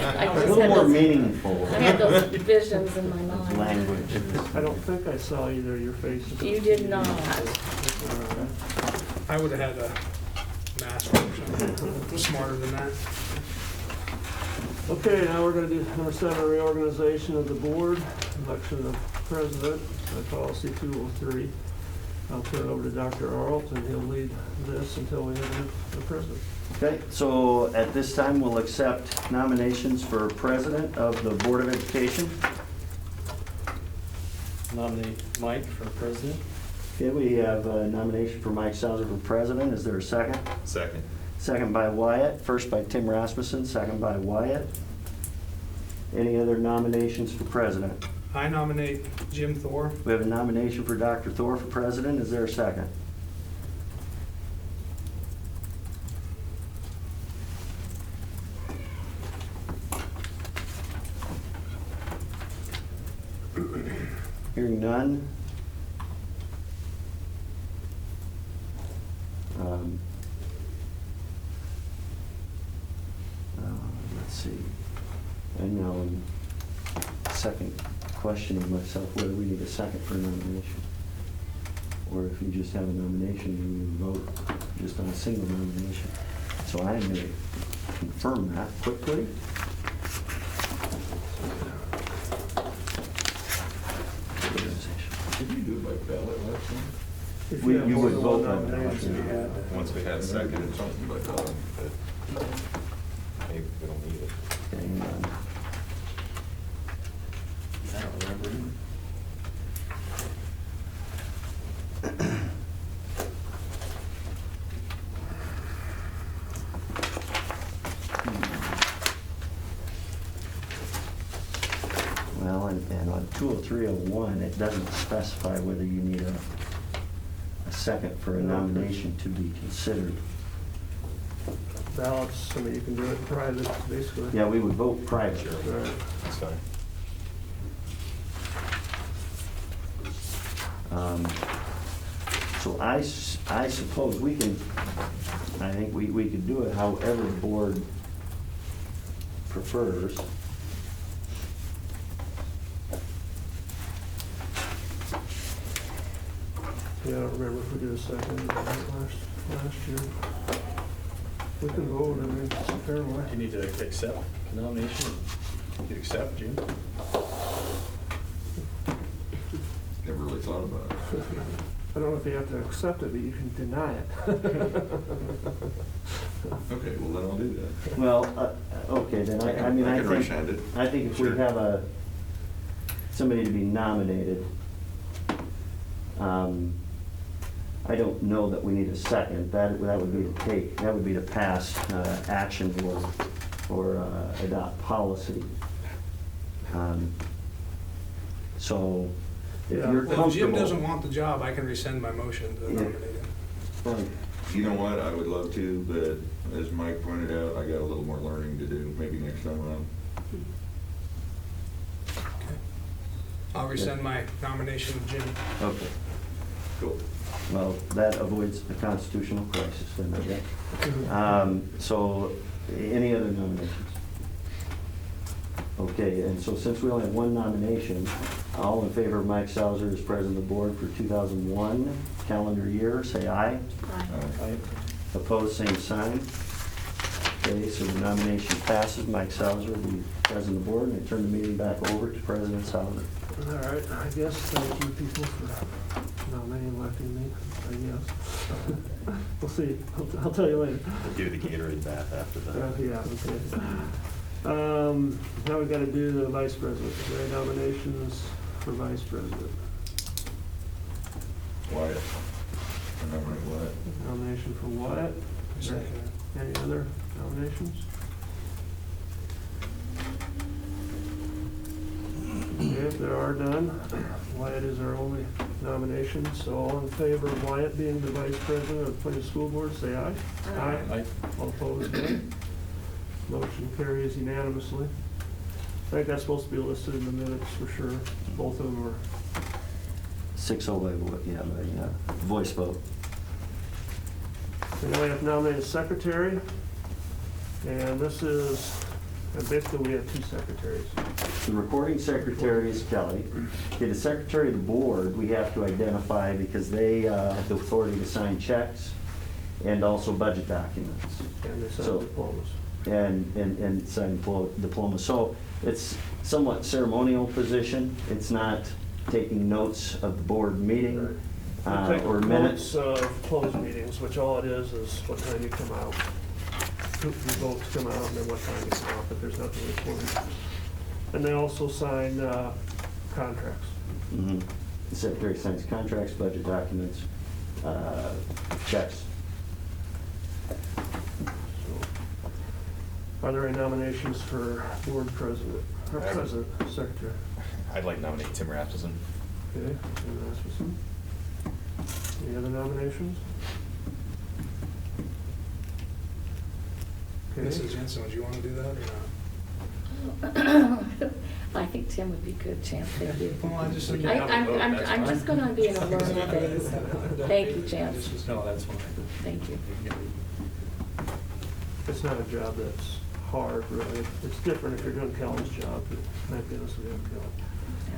I A just little had more those, meaningful I had those visions in my mind. language. I don't think I saw either of your faces. You did not. I would have had a mask or something smarter than that. Okay, now we're gonna do number 7, reorganization of the board, election of president, policy 203. I'll turn it over to Dr. Arlt, and he'll lead this until we have a president. Okay, so at this time, we'll accept nominations for president of the Board of Education. Nominate Mike for president. Okay, we have a nomination for Mike Sauer for president. Is there a second? Second. Second by Wyatt. First by Tim Rasmussen, second by Wyatt. Any other nominations for president? I nominate Jim Thor. We have a nomination for Dr. Thor for president. Is there a second? Hearing none. Let's see. And now I'm second questioning myself whether we need a second for a nomination. Or if you just have a nomination, you would vote just on a single nomination. So I am going to confirm that quickly. Did you do it by ballot last time? If You have more would than vote one by ballot, nomination, yeah. you had- Once we had a second or something, but maybe we don't need it. Okay, hang on. I don't remember either. Well, and on 20301, it doesn't specify whether you need a second for a nomination to be considered. Ballots, I mean, you can do it in private, basically. Yeah, we would vote privately. Right. That's fine. So I suppose we can, I think we could do it however the board prefers. Yeah, I don't remember if we did a second last year. We can vote, I mean, it's a fair way. You need to accept the nomination. You accept, Jim? Never really thought about it. I don't know if you have to accept it, but you can deny it. Okay, well then I'll do that. Well, okay, then I mean, I I can think, rescind it. I think if we Sure. have somebody to be nominated, I don't know that we need a second. That would be to pass action or adopt policy. So if Yeah. you're Well, if Jim comfortable. doesn't want the job, I can rescind my motion to Yeah. nominate him. Well, You know what, I would love to, but as Mike pointed out, I got a little more learning to do, maybe next time around. I'll rescind my nomination of Jim. Okay, Cool. well, that avoids a constitutional crisis then, I guess. So, any other nominations? Okay, and so since we only have one nomination, all in favor of Mike Sauer as president of the board for 2001 calendar year, say aye. Aye. Opposed, same sign. Okay, so the nomination passes. Mike Sauer will be president of the board, and I turn the meeting back over to President Sauer. All right, I guess, thank you people for nominating, electing me, I guess. We'll see, I'll tell you later. We'll give you the Gatorade bath after that. Yeah, okay. Now we gotta do the vice president. Is there any nominations for vice president? Wyatt. I nominate Wyatt. Nomination for Wyatt. Is there any other nominations? Okay, if there are none, Wyatt is our only nomination, so all in favor of Wyatt being the vice president of the Plainview School Board, say aye. Aye. Aye. All opposed, nay. Motion carries unanimously. I think that's supposed to be listed in the minutes for sure. Both of them are. 6-0 by vote, yeah, by voice vote. And then we have to nominate a secretary. And this is And basically, we have 2 secretaries. The recording secretary is Kelly. Okay, the secretary of the board, we have to identify because they have the authority to sign checks and also budget documents. And they sign So- diplomas. And sign diplomas. So it's somewhat ceremonial position. It's not taking notes of the board meeting We take or minutes. notes of closed meetings, which all it is what time you come out. Who votes come out and then what time you come out, but there's nothing recorded. And they also sign contracts. Mhm. The secretary signs contracts, budget documents, checks. Are there any nominations for board president, or president, secretary? I'd like to nominate Tim Rasmussen. Okay, Tim Rasmussen. Any other nominations? Okay. Mrs. Jensen, would you want to do that or not? I think Tim would be good, Champ, thank you. Well, I just- I'm just gonna be in a learning phase. Thank you, Champ. No, that's fine. Thank you. It's not a job that's hard, really. It's different if you're doing Kelly's job, but thank goodness we have Kelly.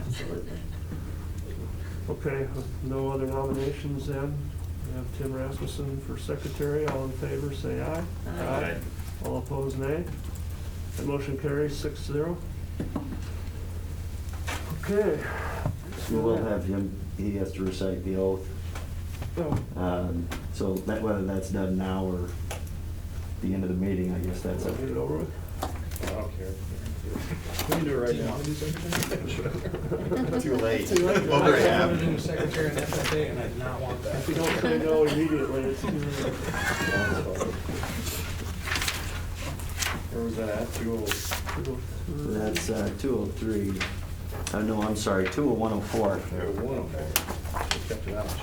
Absolutely. Okay, with no other nominations then, we have Tim Rasmussen for secretary. All in favor, say aye. Aye. All opposed, nay. The motion carries 6-0. Okay. We will have him, he has to recite the oath. Oh, So that, whether that's done now or the end of the meeting, I guess that's I'll up get it to. over with. I don't care. We can do it right now. Too late. Too late. Over I wanted half. to do secretary and FFA, and I did not want that. If you don't say no immediately, it's too late. Where was that at? 2:00. That's 203. No, I'm sorry, 20104. Yeah, 104. Just kept it that much.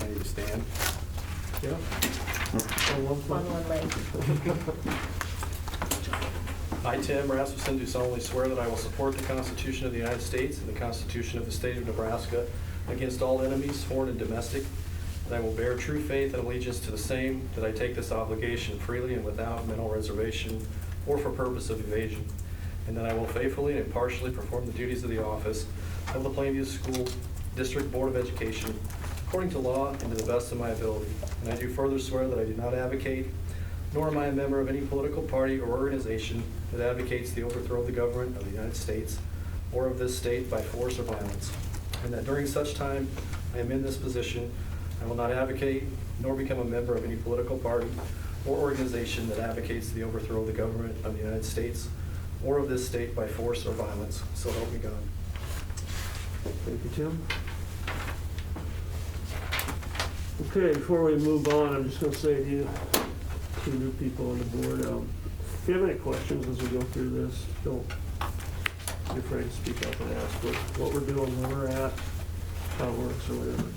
I need to stand. Yep. One late. I, Tim Rasmussen, do solemnly swear that I will support the Constitution of the United States and the Constitution of the State of Nebraska against all enemies, foreign and domestic, that I will bear true faith and allegiance to the same, that I take this obligation freely and without mental reservation or for purpose of evasion, and that I will faithfully and impartially perform the duties of the office of the Plainview School District Board of Education according to law and to the best of my ability. And I do further swear that I do not advocate, nor am I a member of any political party or organization that advocates the overthrow of the government of the United States or of this state by force or violence, and that during such time I am in this position, I will not advocate nor become a member of any political party or organization that advocates the overthrow of the government of the United States or of this state by force or violence. So help me God. Thank you, Tim. Okay, before we move on, I'm just gonna say to you, 2 new people on the board, if you have any questions as we go through this, don't be afraid to speak up and ask what we're doing, where we're at, how it works or whatever.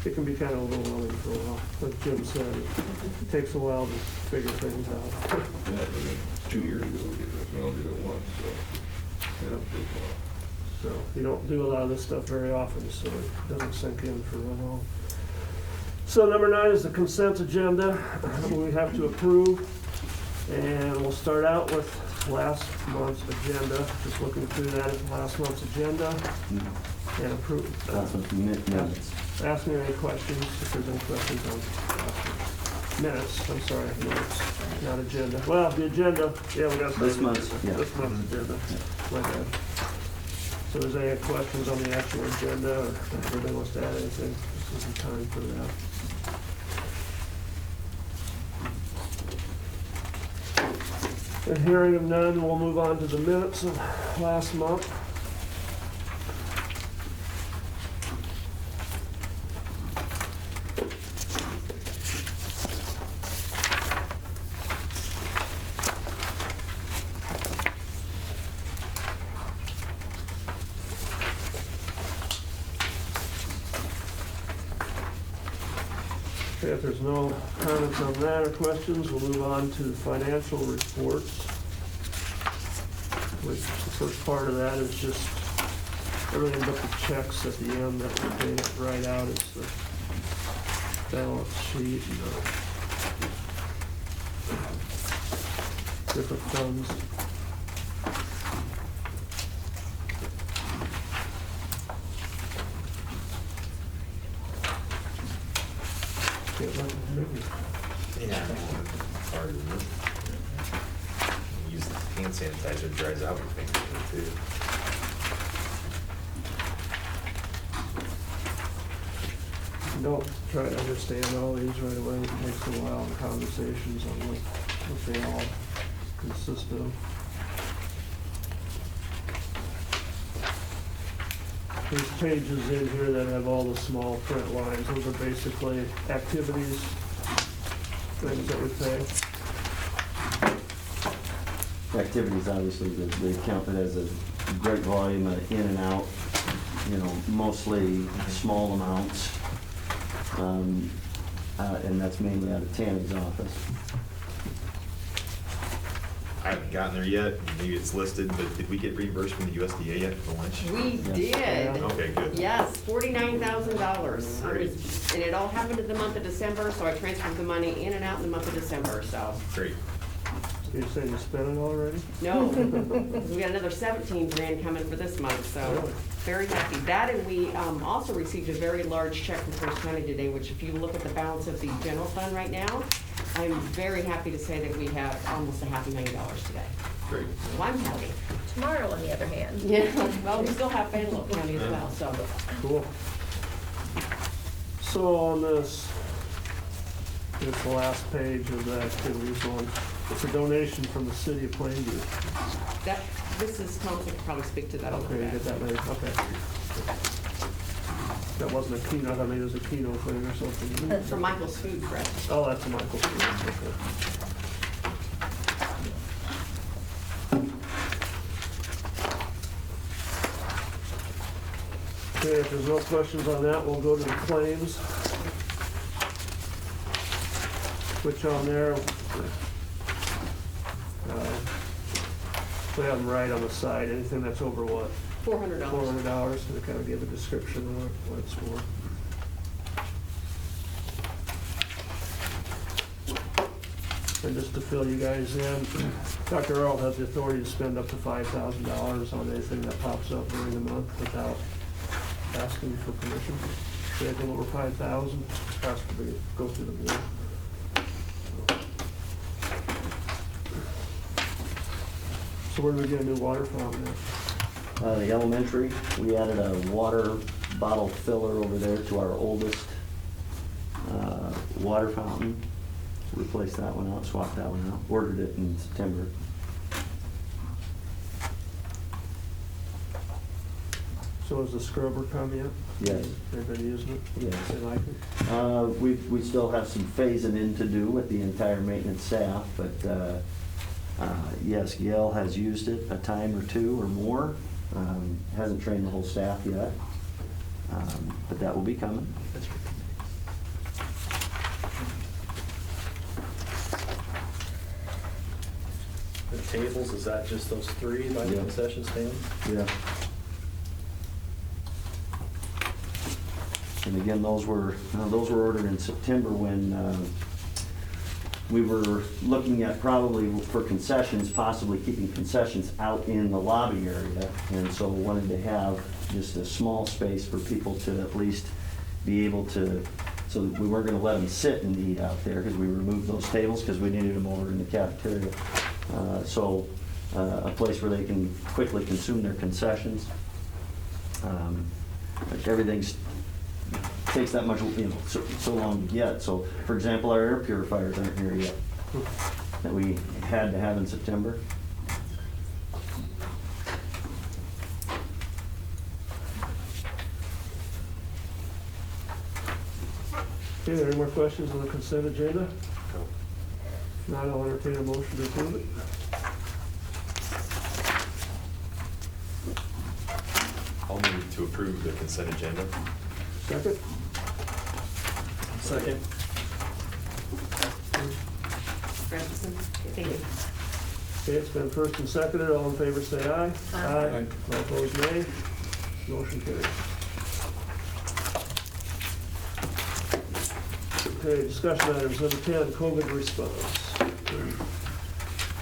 It can be kind of overwhelming for a while. Like Jim said, it takes a while to figure things out. Yeah, 2 years ago, we only did it once, so. Yeah, pretty well. So you don't do a lot of this stuff very often, so it doesn't sink in for real long. So number 9 is the consent agenda we have to approve. And we'll start out with last month's agenda, just looking through that at last month's agenda and approve. That's what minutes. Ask me any questions, if there's any questions on minutes, I'm sorry, minutes, not agenda. Well, the agenda, yeah, we got. This month's, yeah. This month's agenda, my bad. So is there any questions on the actual agenda, or if anybody wants to add anything, this is the time for that. And hearing of none, we'll move on to the minutes of last month. Okay, if there's no comments on that or questions, we'll move on to the financial reports. Which the first part of that is just everything but the checks at the end that we did right out. It's the balance sheet and different funds. Can't let it move. Yeah. Hard to remove. Use hand sanitizer, it dries out your fingers too. Don't try to understand all these right away. It takes a while in conversations on what they all consist of. There's pages in here that have all the small print lines. Those are basically activities, things that we pay. Activities, obviously, they counted as a great volume of in and out, you know, mostly small amounts. And that's mainly out of Tammy's office. I haven't gotten there yet, maybe it's listed, but did we get reimbursed from the USDA yet for lunch? We Yes. did. Okay, good. Yes, $49,000. Great. And it all happened in the month of December, so I transferred the money in and out in the month of December, so. Great. You're saying you spent it already? No, 'cause we got another 17 grand coming for this month, so Really? very happy. That, and we also received a very large check from First County today, which if you look at the balance of the general fund right now, I'm very happy to say that we have almost $500,000 today. Great. So I'm happy. Tomorrow, on the other hand. Yeah, well, we still have Fayette County as well, so. Cool. So on this, it's the last page of the activities one. It's a donation from the city of Plainview. That, this is, Thompson could probably speak to that a little Okay, you bit. get that later, okay. That wasn't a keynote, I mean, it was a keynote thing or something. From Michael's Food, correct? Oh, that's a Michael. Okay, if there's no questions on that, we'll go to the claims. Which on there, we have them right on the side, anything that's over what? $400. $400, to kind of give a description of what it's for. And just to fill you guys in, Dr. Earl has the authority to spend up to $5,000 on anything that pops up during the month without asking for permission. So anything over 5,000 has to go through the board. So where do we get a new water fountain at? The elementary, we added a water bottle filler over there to our oldest water fountain. Replaced that one out, swapped that one out, ordered it in September. So has the scrubber come yet? Yes. Everybody using it? Yes. They like it? We still have some phasing in to do with the entire maintenance staff, but yes, Gail has used it a time or two or more. Hasn't trained the whole staff yet, but that will be coming. The tables, is that just those three by the Yeah. concession stand? Yeah. And again, those were ordered in September when we were looking at probably for concessions, possibly keeping concessions out in the lobby area. And so wanted to have just a small space for people to at least be able to, so that we weren't gonna let them sit and eat out there because we removed those tables because we needed them over in the cafeteria. So a place where they can quickly consume their concessions. Everything's takes that much, so long to get. So, for example, our air purifiers aren't here yet, that we had to have in September. Okay, are there any more questions on the consent agenda? If not, I'll entertain a motion to approve it. I'll move to approve the consent agenda. Second? Second. Rasmussen? Thank you. Okay, it's been first and seconded. All in favor, say aye. Aye. All opposed, nay. Motion carries. Okay, discussion items. Number 10, COVID response.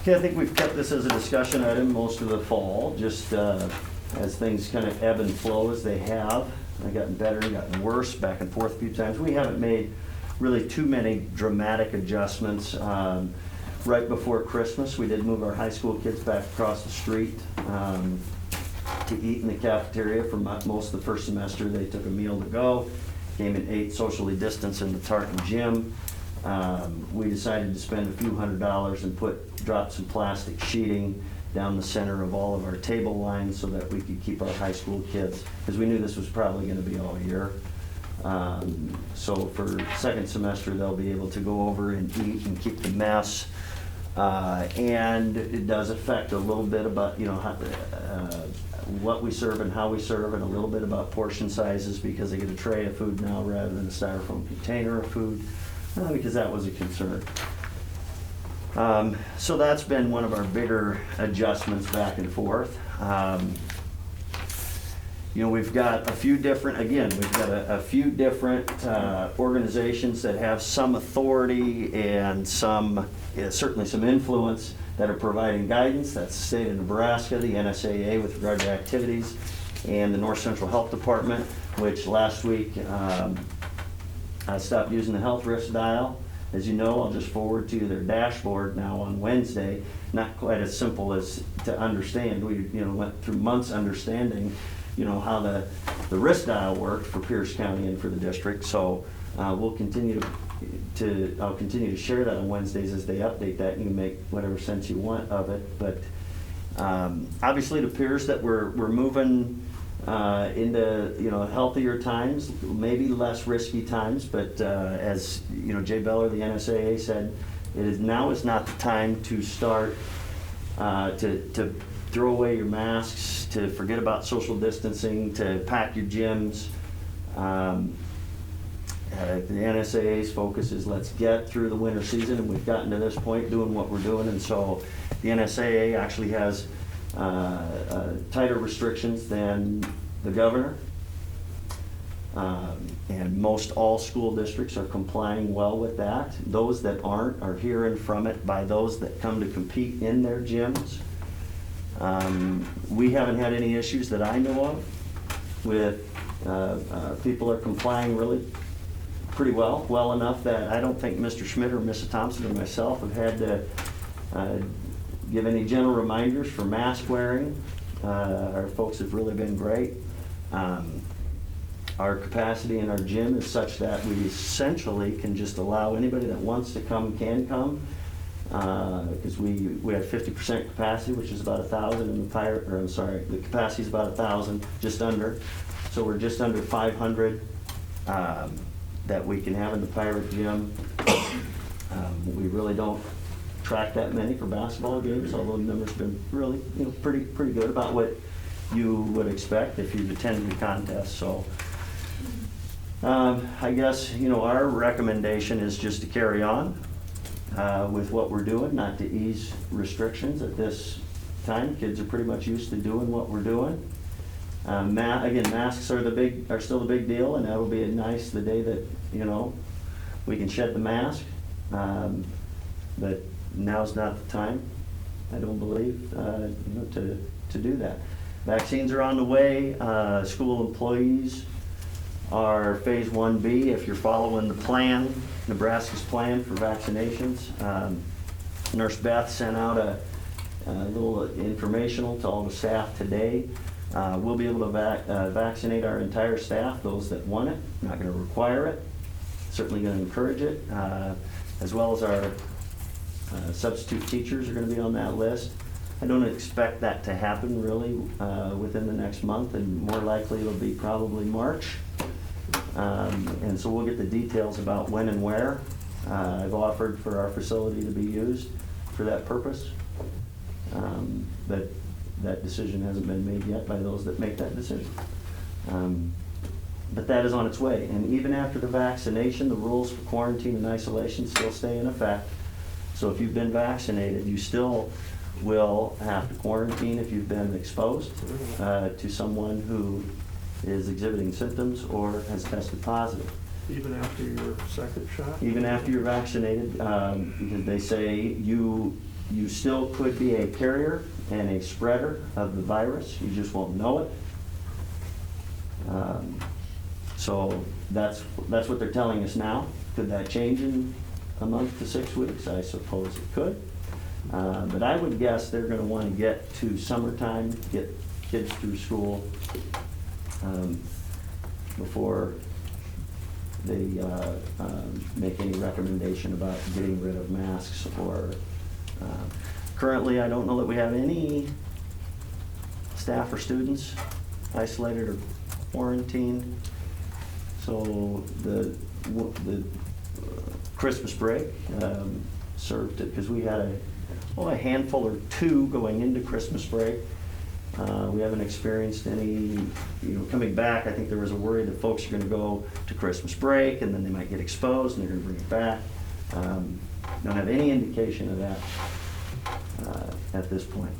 Okay, I think we've kept this as a discussion item most of the fall, just as things kind of ebb and flow as they have. They've gotten better, gotten worse, back and forth a few times. We haven't made really too many dramatic adjustments. Right before Christmas, we did move our high school kids back across the street to eat in the cafeteria for most of the first semester. They took a meal to go, came and ate socially distanced in the Tartan gym. We decided to spend a few $100s and drop some plastic sheeting down the center of all of our table lines so that we could keep our high school kids, because we knew this was probably going to be all year. So for second semester, they'll be able to go over and eat and keep the mess. And it does affect a little bit about, what we serve and how we serve, and a little bit about portion sizes, because they get a tray of food now rather than a styrofoam container of food, because that was a concern. So that's been one of our bigger adjustments back and forth. We've got a few different, a few different organizations that have some authority and certainly some influence that are providing guidance. That's the state of Nebraska, the NSAA with regard to activities, and the North Central Health Department, which last week I stopped using the health risk dial. As you know, I'll just forward to their dashboard now on Wednesday. Not quite as simple as to understand. We went through months understanding how the risk dial worked for Pierce County and for the district. So I'll continue to share that on Wednesdays as they update that, and you can make whatever sense you want of it. But obviously it appears that we're moving into healthier times, maybe less risky times. But as Jay Beller, the NSAA, said, now is not the time to start to throw away your masks, to forget about social distancing, to pack your gyms. The NSAA's focus is let's get through the winter season, and we've gotten to this point doing what we're doing. And so the NSAA actually has tighter restrictions than the governor. And most all school districts are complying well with that. Those that aren't are hearing from it by those that come to compete in their gyms. We haven't had any issues that I know of with people are complying really pretty well enough that I don't think Mr. Schmidt or Mrs. Thompson or myself have had to give any general reminders for mask wearing. Our folks have really been great. Our capacity in our gym is such that we essentially can just allow anybody that wants to come can come. Because we have 50% capacity, which is about 1,000 in the the capacity is about 1,000, just under. So we're just under 500 that we can have in the Pirate Gym. We really don't track that many for basketball games, although the numbers have been really, pretty good about what you would expect if you've attended the contest. So I guess, our recommendation is just to carry on with what we're doing, not to ease restrictions at this time. Kids are pretty much used to doing what we're doing. Again, masks are still the big deal, and that'll be nice the day that we can shed the mask. But now's not the time, I don't believe, to do that. Vaccines are on the way. School employees are phase 1B. If you're following the plan, Nebraska's plan for vaccinations, Nurse Beth sent out a little informational to all the staff today. We'll be able to vaccinate our entire staff, those that want it. Not going to require it. Certainly going to encourage it, as well as our substitute teachers are going to be on that list. I don't expect that to happen really within the next month, and more likely it'll be probably March. And so we'll get the details about when and where. I've offered for our facility to be used for that purpose. But that decision hasn't been made yet by those that make that decision. But that is on its way. And even after the vaccination, the rules for quarantine and isolation still stay in effect. So if you've been vaccinated, you still will have to quarantine if you've been exposed to someone who is exhibiting symptoms or has tested positive. Even after your second shot? Even after you're vaccinated, because they say you You still could be a carrier and a spreader of the virus, you just won't know it. So that's what they're telling us now. Could that change in a month to 6 weeks? I suppose it could. But I would guess they're gonna wanna get to summertime, get kids through school before they make any recommendation about getting rid of masks or, currently, I don't know that we have any staff or students isolated or quarantined. So the Christmas break served it, because we had a handful or two going into Christmas break. We haven't experienced any, coming back. I think there was a worry that folks are going to go to Christmas break and then they might get exposed and they're going to bring it back. Don't have any indication of that at this point.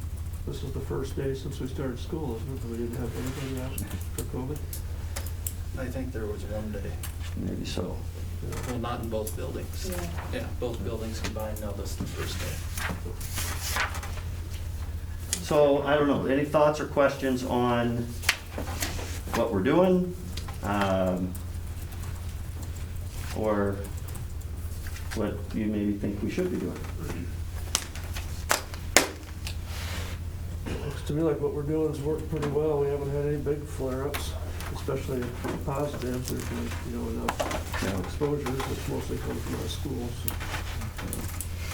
This is the first day since we started school, isn't it, that we didn't have anybody out for COVID? I think there was one day. Maybe so. Well, not in both buildings. Yeah. Yeah, both buildings combined, now this is the first day. So, I don't know, any thoughts or questions on what we're doing? Or what you maybe think we should be doing? Looks to me like what we're doing has worked pretty well. We haven't had any big flare-ups, especially positives. There's been, enough exposures, which mostly come from our schools.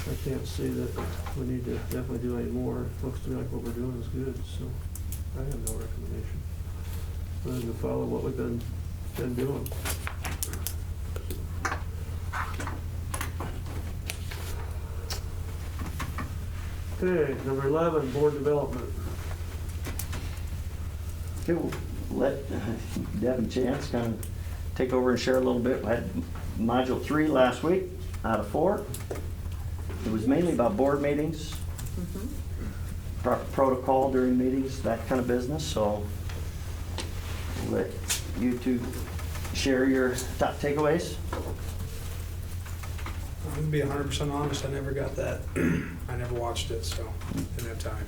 I can't see that we need to definitely do any more. It looks to me like what we're doing is good, so I have no recommendation other than to follow what we've been doing. Okay, number 11, board development. Okay, we'll let Deb and Chance kind of take over and share a little bit. I had module 3 last week out of 4. It was mainly about board meetings, proper protocol during meetings, that kind of business. So I'll let you two share your top takeaways. I'm gonna be 100% honest, I never got that. I never watched it, so didn't have time.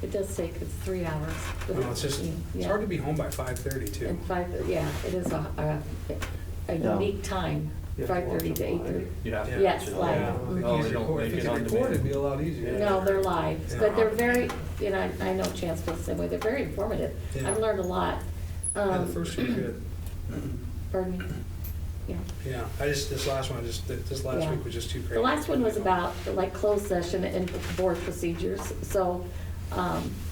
It does take, it's 3 hours. No, it's just, it's Yeah. hard to be home by 5:30 too. And 5, yeah, it is a Yeah. unique time, You have to 5:30 to watch it 8:30. You have to. Yes, watch it. live. Yeah. Mhm. Oh, If they you don't record- make if it it's on recorded, demand. it'd be a lot easier. No, they're live, Yeah. but they're very, I know Chance feels the same way, they're very informative. Yeah. I've learned a lot. Yeah, the first one good. Pardon me? Yeah. Yeah, this last one, this last Yeah. week was just too crazy. The last one was about like closed session and board procedures, so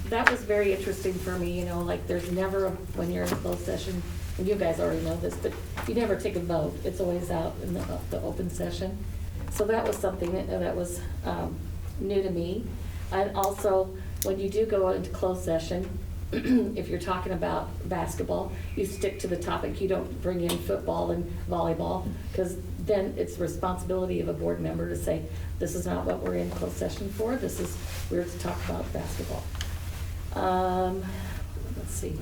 that was very interesting for me, like there's never, when you're in a closed session, and you guys already know this, but you never take a vote, it's always out in the open session. So that was something that was new to me. And also, when you do go into closed session, if you're talking about basketball, you stick to the topic, you don't bring in football and volleyball, because then it's the responsibility of a board member to say, this is not what we're in closed session for, we're to talk about basketball. Let's see.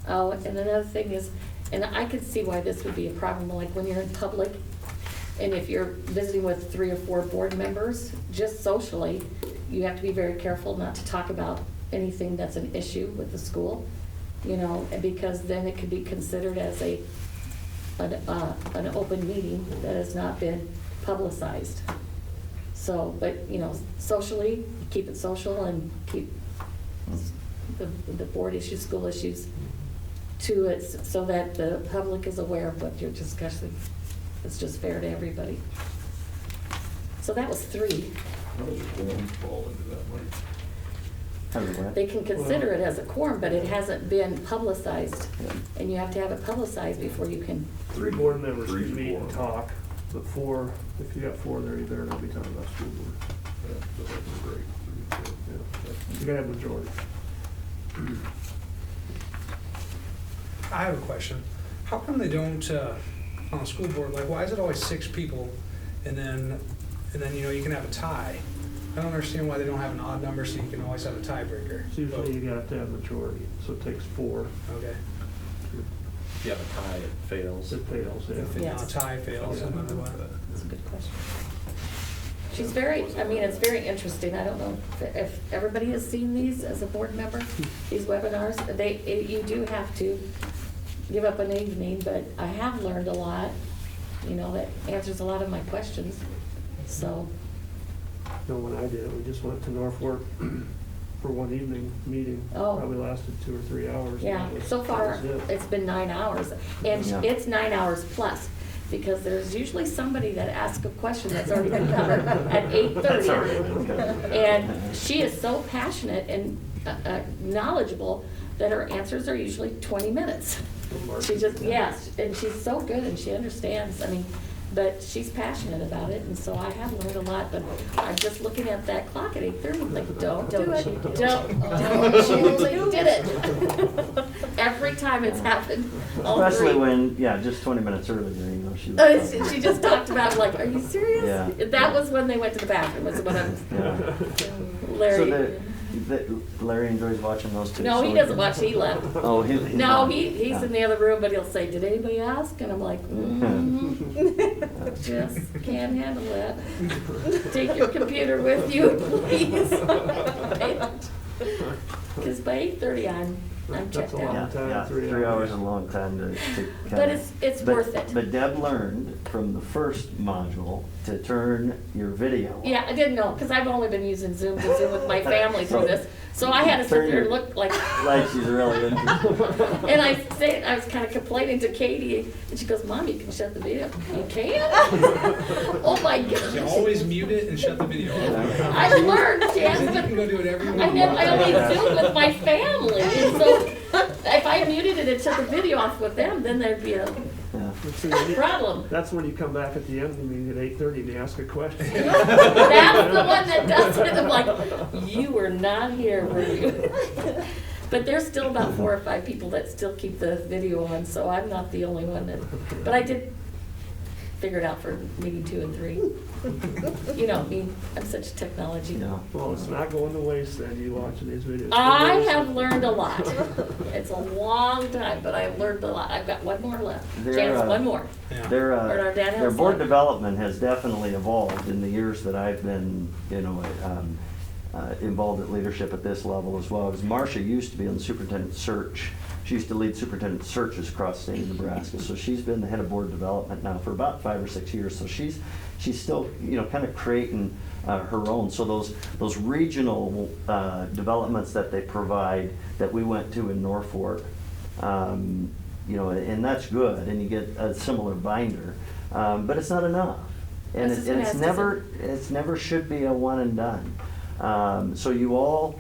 Oh, and another thing is, and I could see why this would be a problem, like when you're in public, and if you're visiting with 3 or 4 board members, just socially, you have to be very careful not to talk about anything that's an issue with the school, and because then it could be considered as an open meeting that has not been publicized. So, but, socially, keep it social and keep the board issues, school issues to it so that the public is aware of what you're discussing. It's just fair to everybody. So that was 3. How does a quorum fall into that one? Kind of what? They can consider it as a quorum, but it hasn't been publicized. And you have to have it publicized before you can. 3 board members Three's can a meet and quorum. talk, but 4, if you got 4 there, you better not be talking about school board. Yeah, so that's great. Yeah, you gotta have majority. I have a question. How come they don't, on a school board, like, why is it always 6 people and then, you can have a tie? I don't understand why they don't have an odd number so you can always have a tiebreaker. So usually you got to have majority, so it takes 4. Okay. If you have a tie, it fails. It fails, If yeah. a tie fails, Yeah. no matter what. That's a good question. She's very, I mean, it's very interesting. I don't know if everybody has seen these as a board member, these webinars. You do have to give up an evening, but I have learned a lot, you know, that answers a lot of my questions. So, You know, when I did it, we just went to Norfolk for one evening meeting. Oh. Probably lasted 2 or 3 hours. and yeah, that was- so far, that was it. it's been 9 hours. And Yeah. it's 9 hours plus, because there's usually somebody that asks a question that's already been covered at 8:30. And she is so passionate and knowledgeable that her answers are usually 20 minutes. She just, yes, and she's so good and she understands, I mean, but she's passionate about it, and so I have learned a lot, but I'm just looking at that clock at 8:30, I'm like, don't do it, don't, she only did it. Every time it's happened, all Especially three. when, yeah, just 20 minutes earlier, you know, she was. She just talked about, like, are you serious? Yeah. That was when they went to the bathroom, was when Yeah. Larry. So Larry enjoys watching those two. No, so he we doesn't can- watch, he left. Oh, he's No, not. he's Yeah. in the other room, but he'll say, did anybody ask? And I'm like, just can't handle that. Take your computer with you, please. Because by 8:30, I'm That's checked a long out. time. Yeah, 3 3 hours hours. is a long time to But it's but- worth it. But Deb learned from the first module to turn your video. Yeah, I didn't know, because I've only been using Zoom to Zoom with my family through this. So I had to Turn sit there and your- look like, Like she's really interested. and I was kind of complaining to Katie, and she goes, Mom, you can shut the video. You can? Oh my You gosh. always mute it and shut the video off. I learned, yes, You but can go do whatever you I want. never, I only Zoom with my family, and so if I muted it and shut the video off with them, then there'd be a Yeah. But see, when you- problem. That's when you come back at the end of the meeting at 8:30 and you ask a question. That's the one that does it. I'm like, you were not here, were you? But there's still about 4 or 5 people that still keep the video on, so I'm not the only one that, but I did figure it out for meeting 2 and 3. You know me, I'm such technology. Yeah. Well, it's not going to waste then, you watching these videos. I have learned a lot. It's a long time, but I've learned a lot. I've got one more left. There, Janice, one more. Yeah. Their, Or our dad their has board one. development has definitely evolved in the years that I've been, you know, involved at leadership at this level as well. Because Marcia used to be on the superintendent search. She used to lead superintendent searches across the state of Nebraska. So she's been the head of board development now for about 5 or 6 years. So she's still, you know, kind of creating her own. So those regional developments that they provide that we went to in Norfolk, you know, and that's good, and you get a similar binder, but it's not enough. And I was just gonna ask, it's never should be a one and done. So you all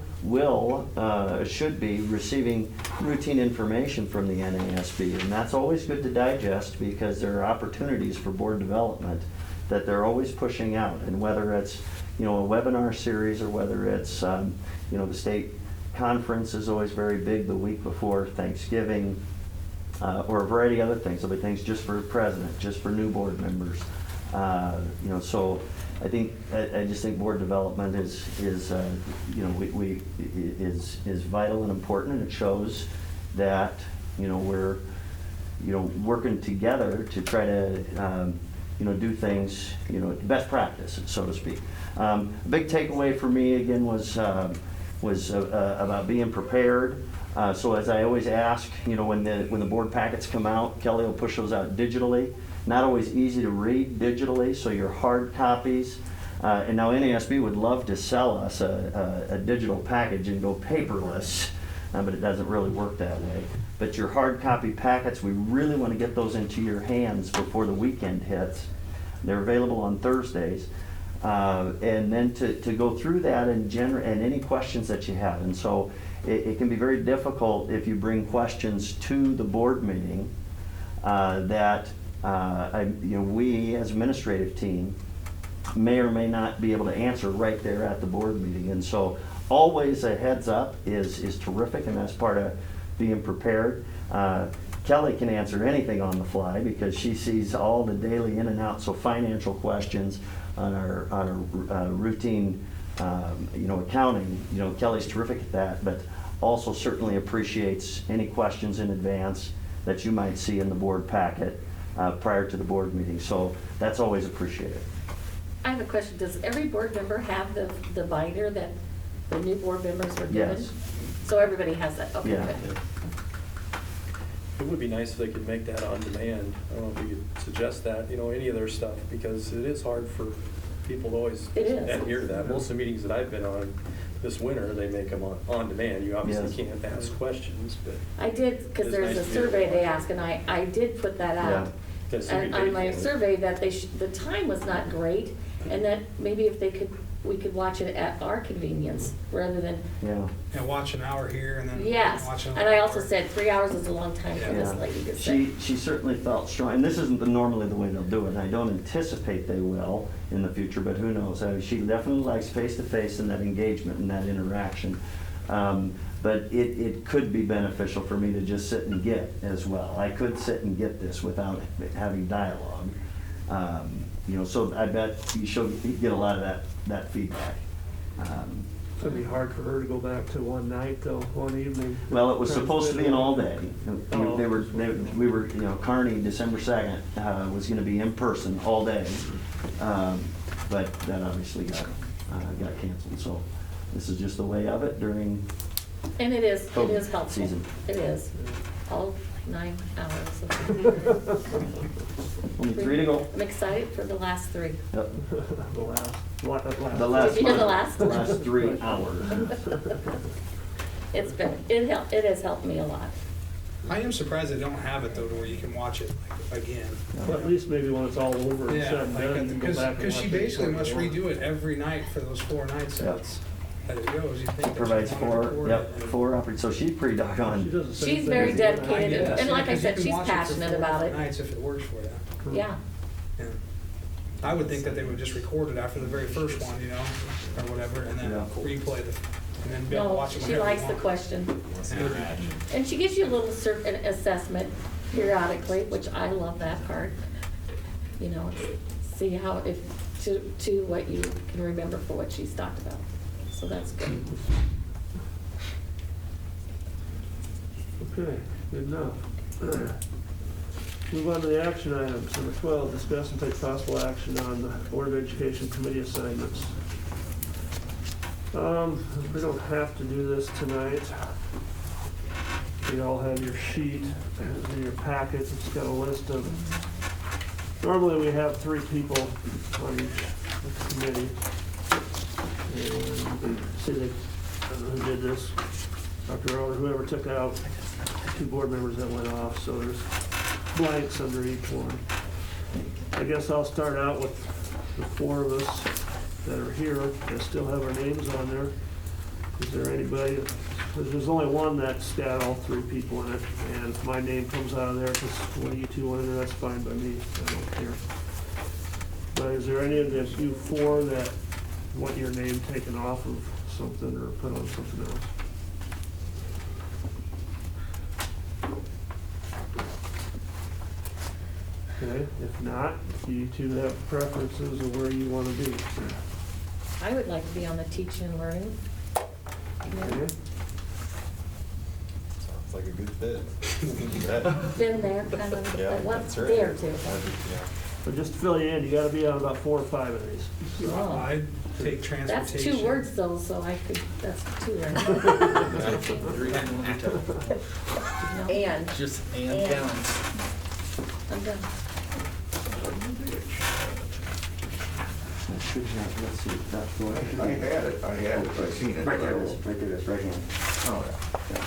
should be receiving routine information from the NASB, and that's always good to digest because there are opportunities for board development that they're always pushing out, and whether it's, you know, a webinar series or whether it's, you know, the state conference is always very big the week before Thanksgiving, or a variety of other things. There'll be things just for the president, just for new board members. You know, so I just think board development is you know, is vital and important, and it shows that, you know, we're, you know, working together to try to, you know, do things, you know, best practice, so to speak. A big takeaway for me again was about being prepared. So as I always ask, you know, when the board packets come out, Kelly will push those out digitally. Not always easy to read digitally, so your hard copies. And now NASB would love to sell us a digital package and go paperless, but it doesn't really work that way. But your hard copy packets, we really want to get those into your hands before the weekend hits. They're available on Thursdays. And then to go through that and any questions that you have. And so it can be very difficult if you bring questions to the board meeting that you know, we as administrative team may or may not be able to answer right there at the board meeting. And so always a heads up is terrific, and that's part of being prepared. Kelly can answer anything on the fly because she sees all the daily in and out. So financial questions on our routine, you know, accounting, you know, Kelly's terrific at that, but also certainly appreciates any questions in advance that you might see in the board packet prior to the board meeting. So that's always appreciated. I have a question. Does every board member have the binder that the new board members were given? Yes. So everybody has that? Okay, Yeah. good. It would be nice if they could make that on demand. I don't know if you could suggest that, any of their stuff, because it is hard for people to always It is. adhere to that. Most of the meetings that I've been on this winter, they make them on demand. You obviously Yes. can't ask questions, but. I did, because It's there's nice a to be able to survey they watch it. asked, and I did put that out. Yeah, so you And can on take my it. survey that the time was not great, and that maybe if we could watch it at our convenience, rather than, Yeah. Watch an hour here and then yes. watch And another I also hour. said 3 hours is a long time for this Yeah. lady to say. She certainly felt strong, and this isn't normally the way they'll do it, and I don't anticipate they will in the future, but who knows? She definitely likes face-to-face and that engagement and that interaction. But it could be beneficial for me to just sit and get as well. I could sit and get this without having dialogue. So I bet she'll get a lot of that feedback. It's gonna be hard for her to go back to one night though, one evening. Well, it was supposed to be an all day. Oh. We were, Kearney, December 2nd, was gonna be in person all day. But that obviously got canceled, so this is just the way of it during And it is COVID helpful. season. It is. All 9 hours. only 3 to go. I'm excited for the last 3. Yep. The The last Did you hear the month, last? the last 3 hours. It has helped me a lot. I am surprised they don't have it though, to where you can watch it again. Well, at least maybe when it's all over and Yeah, said and done, you can go back and because watch she it basically before must you want. redo it every night for those 4 nights Yep. that it goes. You think that she Provides wanted to 4, record yep, it and- 4 operating, so she's pretty She doggone. does the same She's thing very as the other dedicated, night. guess, and like I because said, you can she's watch it for passionate 4 about it. Nights if it works for you. Yeah. Yeah. I would think that they would just record it after the very first one, or whatever, and then Yeah. replay it, and then be able to No, watch it she whenever you likes the want. question. Yeah. And she gives you a little an assessment periodically, which I love that part. See how, to what you can remember for what she's talked about. So that's good. Okay, good enough. Move on to the action items. Number 12, discuss and take possible action on the Board of Education committee assignments. We don't have to do this tonight. You all have your sheet in your packets. It's got a list of, normally we have 3 people on each committee. And see, I don't know who did this, Dr. Earl, or whoever took out 2 board members that went off, so there's blanks under each one. I guess I'll start out with the 4 of us that are here that still have our names on there. Is there anybody, there's only one that's got all 3 people in it, and if my name comes out of there, because one of you 2 went in there, that's fine by me, I don't care. But is there any of you 4 that want your name taken off of something or put on something else? Okay, if not, you 2 have preferences of where you want to be. I would like to be on the teaching and learning. Okay? Sounds like a good fit. Been there, kind of, Yeah, like that's once, right. day or 2. Yeah. But just to fill you in, you gotta be on about 4 or 5 of these. Oh. I'd take transportation. That's 2 words though, so I could, that's 2 right? No, And. Just and And. counts. I'm done. I should have, let's see, that's the one. I had it, I seen it. Right there it is, right there it is, right hand. Oh, yeah.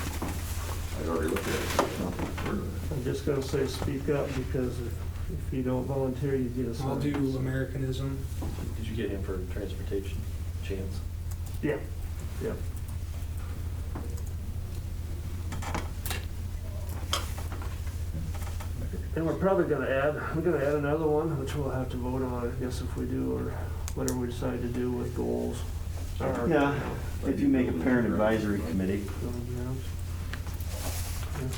I'd already looked at it. I'm just gonna say speak up because if you don't volunteer, you get a I'll sign. do Americanism. Did you get him for transportation? Chance? Yeah, yeah. And we're probably gonna add another one, which we'll have to vote on, I guess, if we do, or whatever we decide to do with goals. Or, Yeah, if you make a parent advisory committee. programs. Yeah.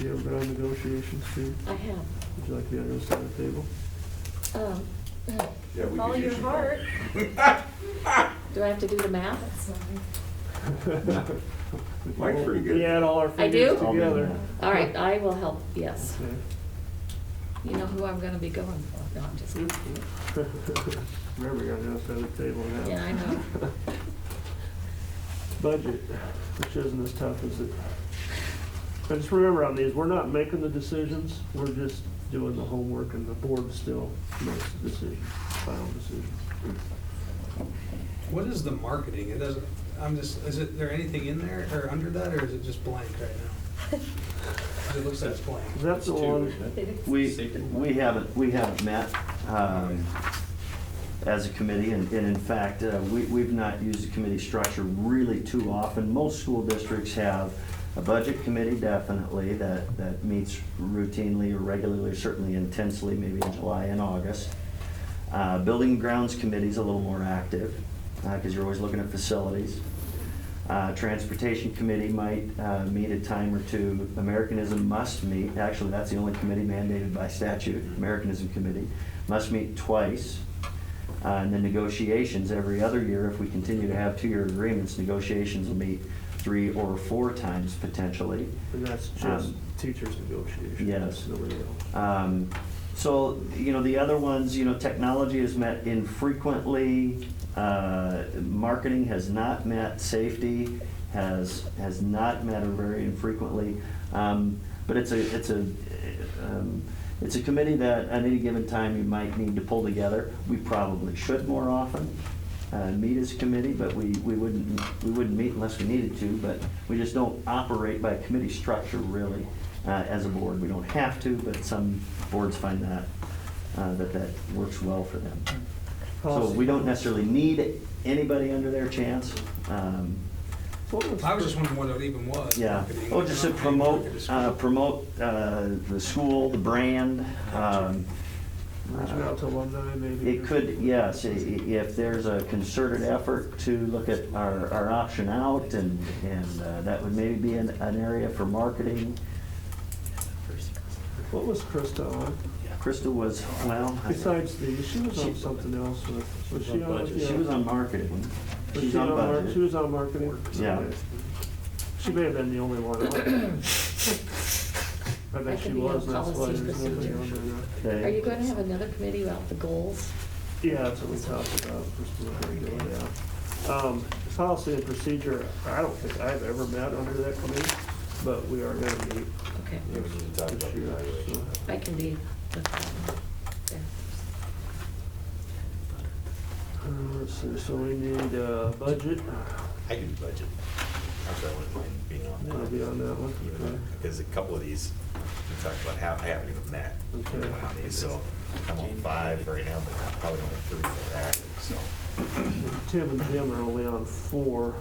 You ever been on negotiations, Steve? I have. Would you like to be on the other side of the table? Yeah, we Follow could your use some heart. help. Do Do I have to do the math? Mike's pretty good. We add all our I figures do? together. All right, I will help, yes. Okay. You know who I'm gonna be going for. No, I'm just kidding. Remember, you're gonna have to have a table now. Yeah, I know. Budget, which isn't as tough as it. But just remember on these, we're not making the decisions, we're just doing the homework and the board still makes the decision, final decision. What is the marketing? It doesn't, is there anything in there or under that, or is it just blank right now? It looks like it's blank. Is that the one? We haven't met as a committee, and in fact, we've not used the committee structure really too often. Most school districts have a budget committee, definitely, that meets routinely or regularly, certainly intensely, maybe in July and August. Building and grounds committee is a little more active, because you're always looking at facilities. Transportation committee might meet a time or two. Americanism must meet, actually that's the only committee mandated by statute, Americanism committee, must meet twice. And then negotiations every other year. If we continue to have 2-year agreements, negotiations will meet 3 or 4 times potentially. And that's just teachers' negotiations. Yes. That's nobody else. So, the other ones, technology is met infrequently. Marketing has not met. Safety has not met or very infrequently. But it's a committee that at any given time you might need to pull together. We probably should more often meet as a committee, but we wouldn't meet unless we needed to. But we just don't operate by committee structure really as a board. We don't have to, but some boards find that that works well for them. So we don't necessarily need anybody under their chance. I was just wondering what it even was. Yeah. marketing. Oh, just to promote the school, the brand. Reaching out to alumni, maybe. It could, yes, if there's a concerted effort to look at our option out, and that would maybe be an area for marketing. What was Krista on? Krista was, well, Besides these, she was on something else was she on? she was on marketing. Was She's she on budget. She was on marketing? Yeah. Okay. She may have been the only one on. I I bet she can be was, on that's why policy there's nobody procedure. on there. Okay. Are you going to have another committee about the goals? Yeah, that's what we talked about. Policy and procedure, I don't think I've ever met under that committee, but we are gonna meet Okay, this year, so. I can be with that one. There. Let's see, so we need a budget. I can do budget. Actually, I wouldn't mind being on Wanna that. be on that one? Even Okay. though- Because a couple of these, we talked about, I haven't even met Okay. anyone on these, so I'm on 5 right now, but I probably only 3 that are active, so. Tim and Jim are only on 4,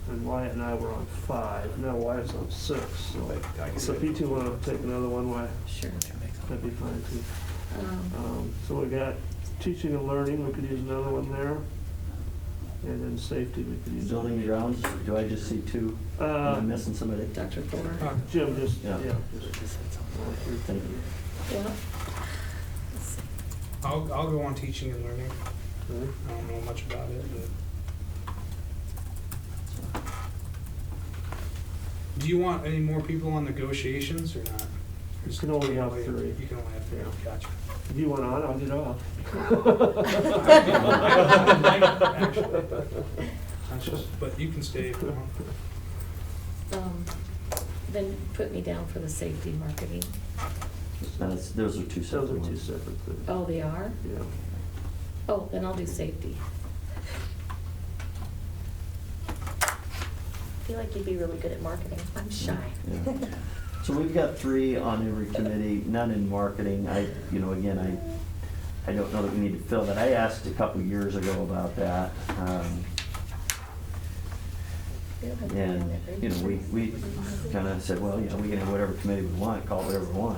and Wyatt and I were on 5. Now Wyatt's on 6, so. Like I So if you two wanna take another one, Wyatt, Sure. that'd be fine too. Um, So we got teaching and learning, we could use another one there. And then safety, we could use. Building and grounds, do I just see 2? Am I missing somebody? Dr. Thor? Jim, just, Yeah. yeah. Thank you. Yeah. Let's see. I'll go on teaching and learning. Okay. I don't know much about it, but. Do you want any more people on negotiations or not? You can only have 3. You can only have 3, gotcha. If you want on, I'll get off. Actually, that's just, but you can stay if you want. Then put me down for the safety marketing. Those are 2 separate Those are 2 ones. separate things. Oh, they are? Yeah. Oh, then I'll do safety. I feel like you'd be really good at marketing. I'm shy. Yeah. So we've got 3 on every committee, none in marketing. I don't know that we need to fill that. I asked a couple years ago about that. And, we kind of said, well, we can have whatever committee we want, call it whatever we want,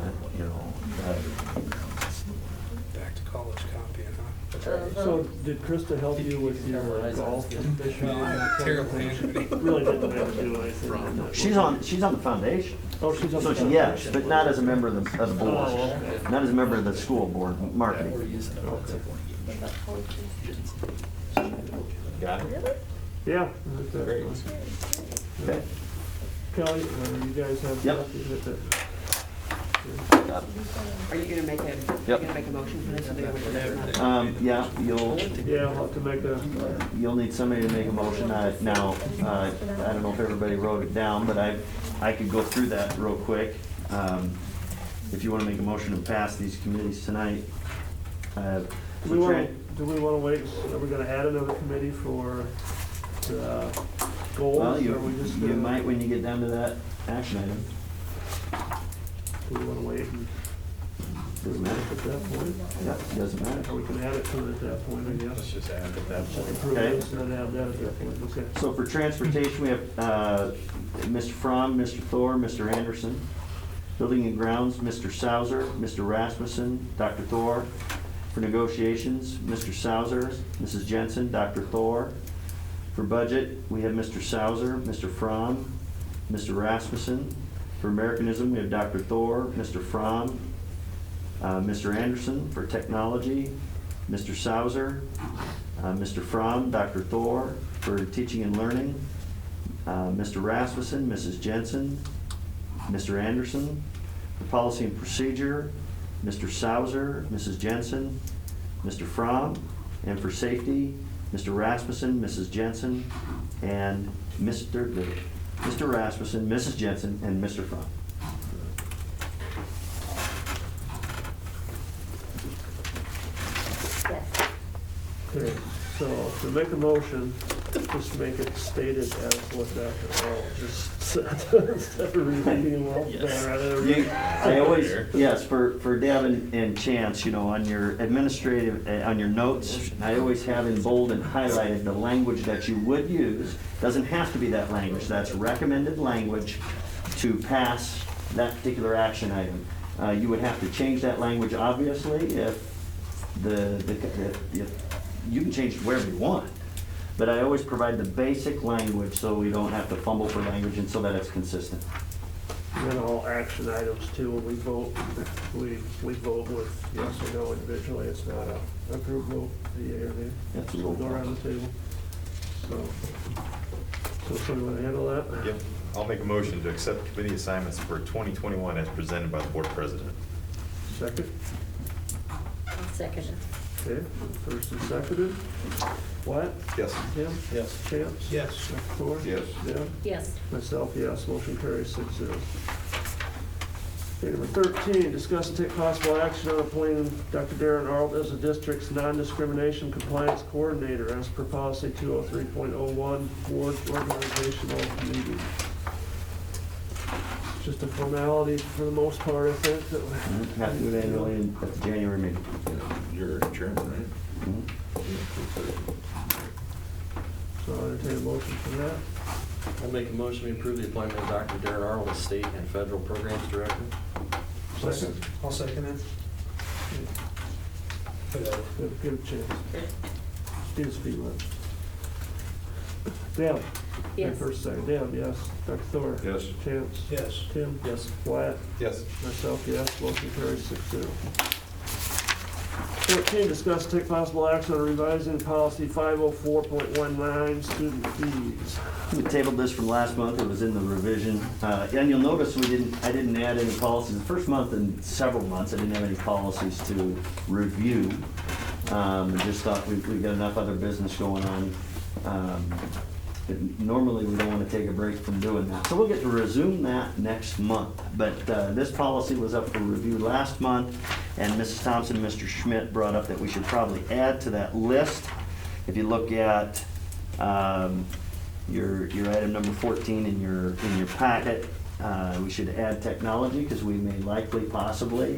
Back to college copying, huh? So did Krista help you with your golf issue? Well, I'm terrible handwriting. Really didn't have to do anything. with that. She's on the foundation. Oh, she's on. So the yes, but not as a member of the board, Oh, okay. not as a member of the school board, marketing. Okay. Got it? Yeah. I think that's Great. fine. Okay. Kelly, you guys have? Yep. copies of it? Are you gonna make a, you're gonna make a motion for this? Or do you want to- Yeah, Yeah, I'll have to make you'll need somebody to make a motion. Now, I don't know if everybody wrote it down, but I could go through that real quick. If you want to make a motion to pass these committees tonight. Do we want to wait, are we going to add another committee for the goals? Well, or are we just you gonna- might when you get down to that action item. Do we want to wait and Doesn't matter. at that point? Yeah, doesn't matter. Or we can add it to it at that point, I Let's guess. just add at that point. Approve Okay. this and then add that at that point, okay. So for transportation, we have Mr. Fromm, Mr. Thor, Mr. Anderson. Building and grounds, Mr. Sauer, Mr. Rasmussen, Dr. Thor. For negotiations, Mr. Sauer, Mrs. Jensen, Dr. Thor. For budget, we have Mr. Sauer, Mr. Fromm, Mr. Rasmussen. For Americanism, we have Dr. Thor, Mr. Fromm, Mr. Anderson. For technology, Mr. Sauer, Mr. Fromm, Dr. Thor. For teaching and learning, Mr. Rasmussen, Mrs. Jensen, Mr. Anderson. For policy and procedure, Mr. Sauer, Mrs. Jensen, Mr. Fromm. And for safety, Mr. Rasmussen, Mrs. Jensen, and Mr. Rasmussen, Mrs. Jensen, and Mr. Fromm. Yes. Okay, so to make a motion, just make it stated as what Dr. Earl just said, instead of repeating them all. I always, yes, for Deb and Chance, on your administrative, on your notes, I always have in bold and highlighted the language that you would use. Doesn't have to be that language, that's recommended language to pass that particular action item. You would have to change that language, obviously, if you can change it wherever you want. But I always provide the basic language so we don't have to fumble for language and so that it's consistent. And then all action items too, when we vote, we vote with yes or no individually, it's not a group vote, the yea or nay. That's a So we'll roll go around the table. So somebody want to handle that? Yep. I'll make a motion to accept committee assignments for 2021 as presented by the board president. Second? I'll second it. Okay, first and seconded. Wyatt? Yes. Tim? Yes. Chance? Yes. Dr. Thor? Yes. Deb? Yes. Myself, yes, motion carries 6-0. Okay, number 13, discuss and take possible action on appointing Dr. Darren Arlt as the district's non-discrimination compliance coordinator as per policy 203.01, board organizational meeting. Just a formality for the most part, I think. that we- Have to do it annually at the January meeting. You're chairman, right? Mhm. So I'll entertain a motion for that. I'll make a motion to approve the appointment of Dr. Darren Arnold as State and Federal Programs Director. Second. I'll second it. Give a chance. Get his feet wet. Deb? Yes. First, second. Deb, yes. Dr. Thor? Yes. Chance? Yes. Tim? Yes. Wyatt? Yes. Myself, yes. Motion carries 6-0. 14, discuss and take possible action on revising policy 504.19, student fees. We tabled this from last month, it was in the revision. And you'll notice I didn't add any policies. The first month in several months, I didn't have any policies to review. Just thought we've got enough other business going on. Normally, we don't want to take a break from doing that. So we'll get to resume that next month. But this policy was up for review last month, and Mrs. Thompson and Mr. Schmidt brought up that we should probably add to that list. If you look at your item number 14 in your packet, we should add technology because we may likely possibly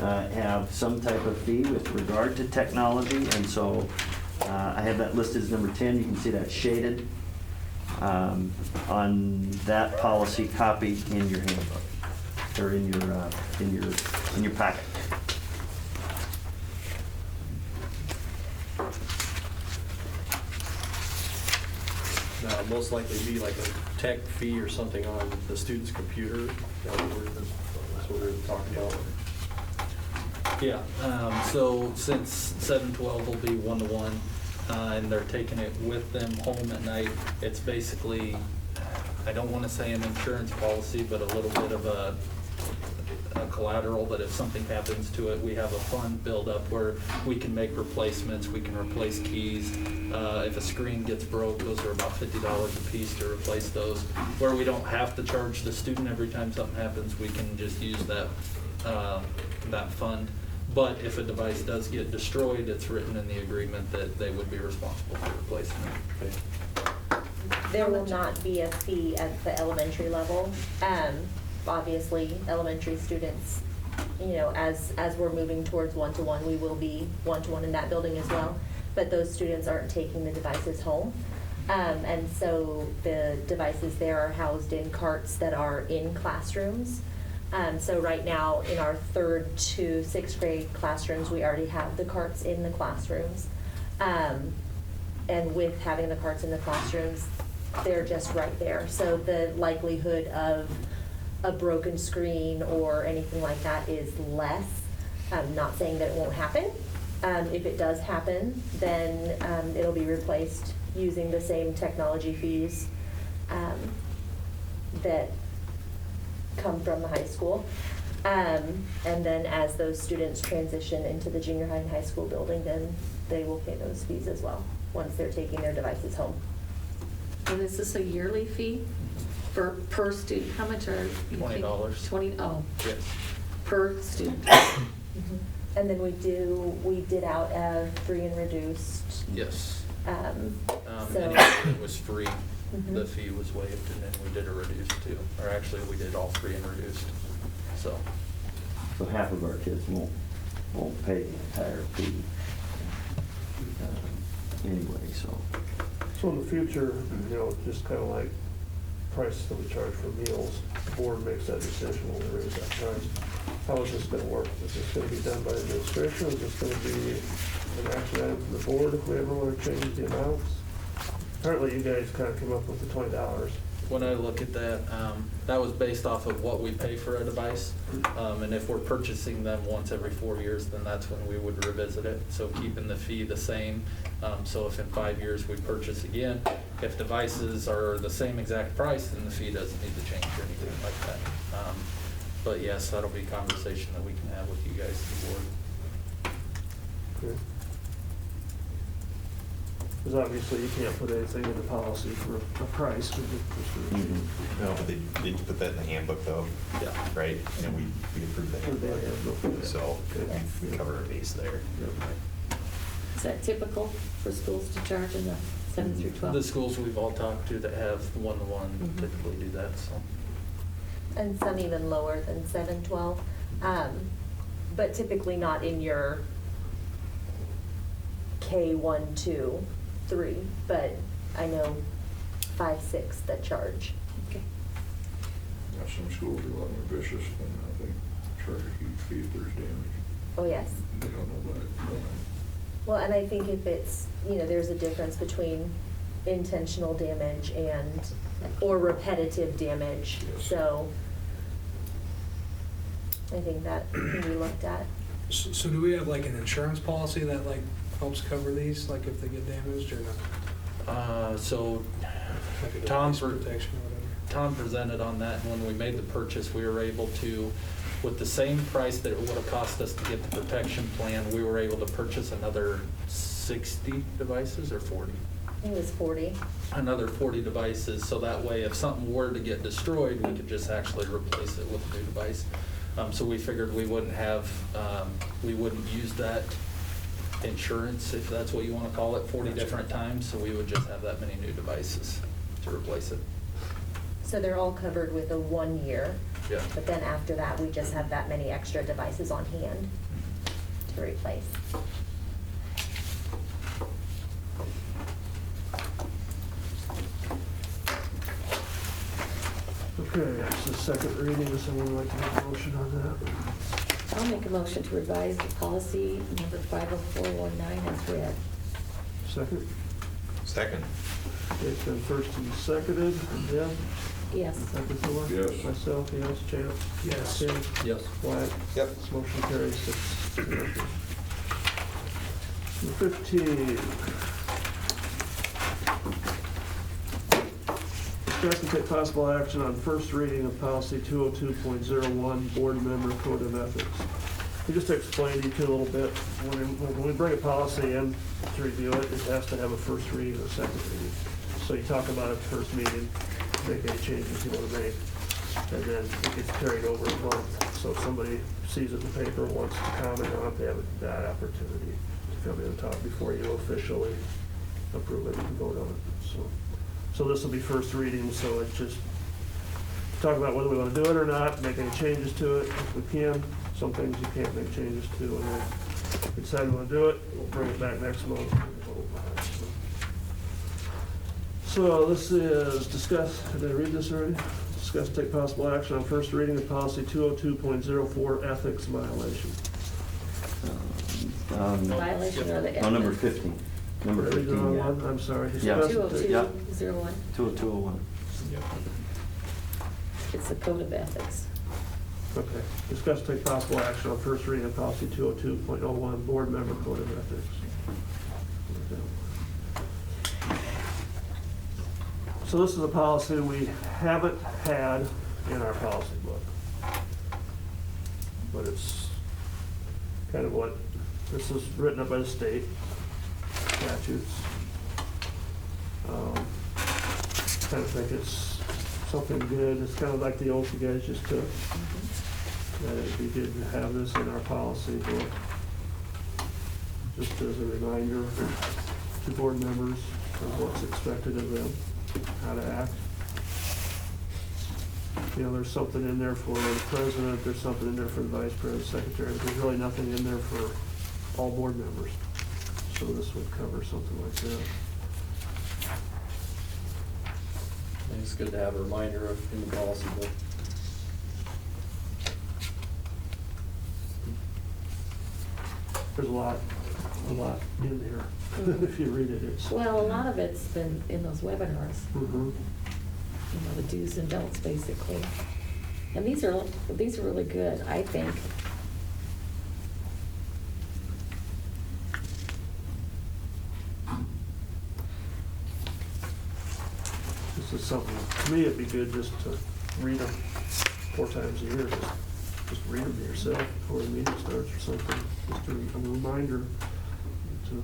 have some type of fee with regard to technology. And so I have that listed as number 10. You can see that shaded on that policy copy in your handbook or in your packet. Now, most likely be like a tech fee or something on the student's computer. That's what we're talking about. Yeah, so since 712 will be 1-to-1, and they're taking it with them home at night. It's basically, I don't want to say an insurance policy, but a little bit of a collateral that if something happens to it, we have a fund build up where we can make replacements, we can replace keys. If a screen gets broke, those are about $50 a piece to replace those. Where we don't have to charge the student every time something happens, we can just use that fund. But if a device does get destroyed, it's written in the agreement that they would be responsible for replacing it. There will not be a fee at the elementary level. Obviously, elementary students, you know, as we're moving towards one-to-one, we will be one-to-one in that building as well. But those students aren't taking the devices home. And so the devices there are housed in carts that are in classrooms. So right now, in our 3rd to 6th grade classrooms, we already have the carts in the classrooms. And with having the carts in the classrooms, they're just right there. So the likelihood of a broken screen or anything like that is less. I'm not saying that it won't happen. If it does happen, then it'll be replaced using the same technology fees that come from the high school. And then as those students transition into the junior high and high school building, then they will pay those fees as well once they're taking their devices home. And is this a yearly fee per student? How much are you paying? $20. 20, oh, Yes. per student. And then we did out a free and reduced. Yes. So. Anything that was free, Mhm. the fee was waived, and then we did a reduced too. Or actually, we did all free and reduced, so. So half of our kids won't pay the entire fee anyway, so. So in the future, you know, just kind of like prices that we charge for meals, the board makes that decision when we raise that price. How is this gonna work? Is this gonna be done by administration, or is this gonna be an action item from the board if we ever wanna change the amounts? Apparently you guys kind of came up with the $20. When I look at that, that was based off of what we pay for a device. And if we're purchasing them once every 4 years, then that's when we would revisit it. So keeping the fee the same. So if in 5 years we purchase again, if devices are the same exact price, then the fee doesn't need to change or anything like that. But yes, that'll be a conversation that we can have with you guys, the board. Okay. Because obviously you can't put anything in the policy for a price. No, but they put that in the handbook though. Yeah. Right? And we approved the Put that in the handbook. handbook. So Yes. we cover our base there. Is that typical for schools to charge in the 7 through 12? The schools we've all talked to that have one-to-one Mhm. typically do that, so. And some even lower than 7-12, but typically not in your K1, 2, 3, but I know 5, 6 that charge. Okay. Now, some schools are a lot more vicious than I think charge a huge fee if there's damage. Oh, yes. They don't know about it. Well, and I think if it's, you know, there's a difference between intentional damage or repetitive damage. Yes. So I think that can be looked at. So do we have like an insurance policy that like helps cover these, like if they get damaged or not? So Like a Tom device protection or whatever? Tom presented on that, and when we made the purchase, we were able to, with the same price that it would have cost us to get the protection plan, we were able to purchase another 60 devices or 40? I think it was 40. Another 40 devices, so that way if something were to get destroyed, we could just actually replace it with a new device. So we figured we wouldn't use that insurance, if that's what you want to call it, 40 different times, so we would just have that many new devices to replace it. So they're all covered with a 1 year. Yeah. But then after that, we just have that many extra devices on hand to replace. Okay, it's the second reading. Does someone like to make a motion on that? I'll make a motion to revise the policy number 50419 as read. Second? Second. It's been first and seconded. Deb? Yes. Dr. Thor? Yes. Myself, yes. Chance? Yes. Tim? Yes. Wyatt? Yep. Motion carries 6-0. Number 15, Discuss and take possible action on first reading of policy 202.01, board member code of ethics. Just to explain to you a little bit, when we bring a policy in to review it, it has to have a first reading and a second reading. So you talk about it at the first meeting, make any changes you want to make, and then it gets carried over a month. So if somebody sees it in the paper and wants to comment on it, they have that opportunity to come in and talk before you officially approve it and vote on it. So this will be first reading, so it's just talk about whether we want to do it or not, make any changes to it if we can. Some things you can't make changes to, and then if we decide we want to do it, we'll bring it back next month. So this is discuss, did I read this already? Discuss, take possible action on first reading of policy 202.04, ethics violation. Violation or the. Oh, number 15. Number Did I read the 15, wrong yeah. one? I'm sorry. Yeah. Discuss and take- 20201. 20201. It's the code of ethics. Okay. Discuss, take possible action on first reading of policy 202.01, board member code of ethics. So this is a policy we haven't had in our policy book. But it's kind of what, this is written up by the state statutes. Kind of think it's something good. It's kind of like the oath you guys just took. That it'd be good to have this in our policy book. Just as a reminder to board members of what's expected of them, how to act. You know, there's something in there for the president, there's something in there for the vice president, secretary, but there's really nothing in there for all board members. So this would cover something like that. I think it's good to have a reminder of in the policy book. There's a lot in here. If you read it, it's. Well, a lot of it's been in those webinars, Mhm. you know, the do's and don'ts, basically. And these are really good, I think. This is something, to me, it'd be good just to read them 4 times a year, just read them to yourself before the meeting starts or something, just a reminder to.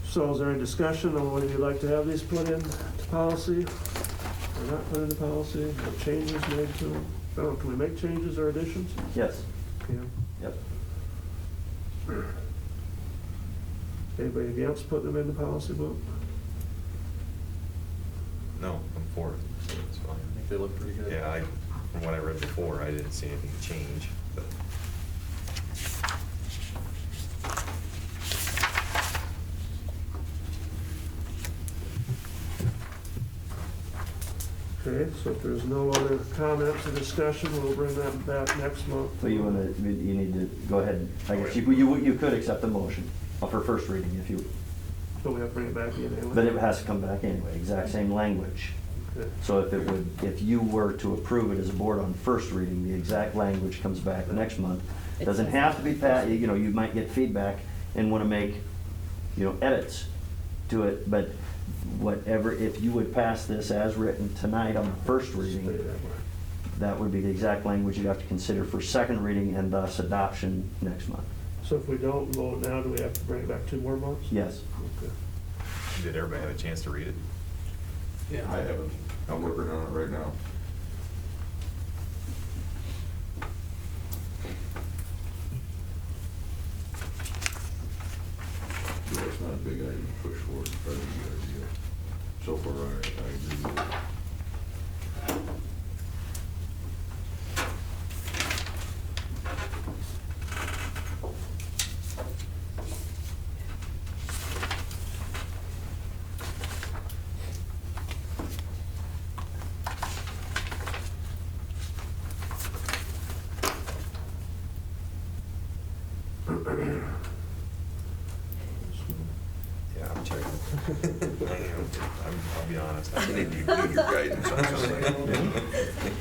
So is there any discussion on whether you'd like to have these put into policy or not put into policy, or changes made to them? I don't know, can we make changes or additions? Yes. Can. Yep. Anybody against putting them in the policy book? No, I'm for it, so it's fine. I think they look pretty good. Yeah, from what I read before, I didn't see anything change, but. Okay, so if there's no other comments or discussion, we'll bring that back next month. So you need to go ahead, I guess you could accept the motion for first reading if you, So we have to bring it back in anyway? but it has to come back anyway, exact same language. Okay. So if you were to approve it as a board on first reading, the exact language comes back next month. Doesn't have to be you know, you might get feedback and want to make, you know, edits to it, but whatever, if you would pass this as written tonight on the first Stay reading, that way. that would be the exact language you'd have to consider for second reading and thus adoption next month. So if we don't vote now, do we have to bring it back 2 more months? Yes. Okay. Did everybody have a chance to read it? Yeah. I haven't. I'm working on it right now. Yeah, it's not a big item to push forward, it's probably a good idea. So far, I agree with it. Yeah, I'm checking. I'll be honest. I Need didn't your guidance on something.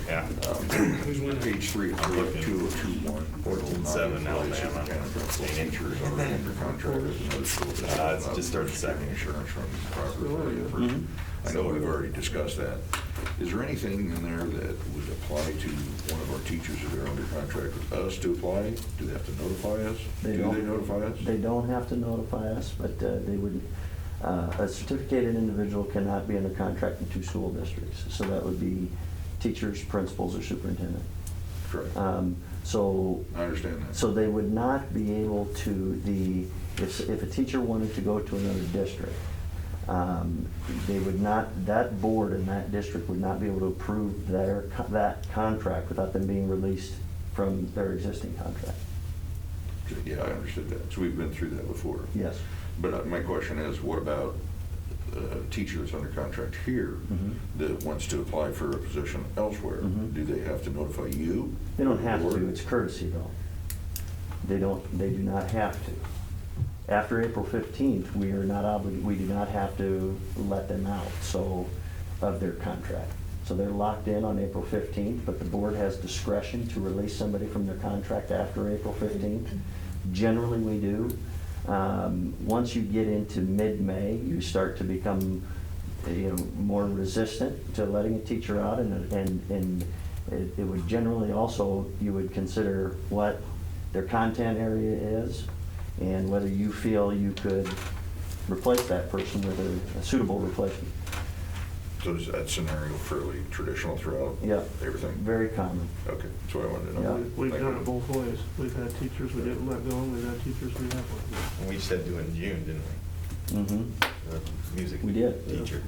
Yeah. Who's winning? Page 3 of 202.1. 7, Alabama. Teachers are under contract with another school district. It's just started second. Insurance from property person. I know we've already discussed that. Is there anything in there that would apply to one of our teachers that are under contract with us to apply? Do they have to notify us? They Do don't. they notify us? They don't have to notify us, but they would, a certificated individual cannot be under contract in 2 school districts. So that would be teachers, principals, or superintendent. Correct. So. I understand that. So they would not be able to, if a teacher wanted to go to another district, they would not, that board in that district would not be able to approve that contract without them being released from their existing contract. Yeah, I understood that. So we've been through that before. Yes. But my question is, what about a teacher that's under contract here Mhm. that wants to apply for a position elsewhere? Mhm. Do they have to notify you? They don't have Or- to, it's courtesy though. They do not have to. After April 15th, we are not obligated, we do not have to let them out, so, of their contract. So they're locked in on April 15th, but the board has discretion to release somebody from their contract after April 15th. Generally, we do. Once you get into mid-May, you start to become, more resistant to letting a teacher out, and it would generally also, you would consider what their content area is, and whether you feel you could replace that person with a suitable replacement. So is that scenario fairly traditional throughout? Yeah. Everything? Very common. Okay, that's what I wanted to know. Yeah. We've Thank done you. it both ways. We've had teachers we didn't let go, and we've had teachers we have let go. And we just had to do it in June, didn't we? Mm-hmm. The music We did. teacher.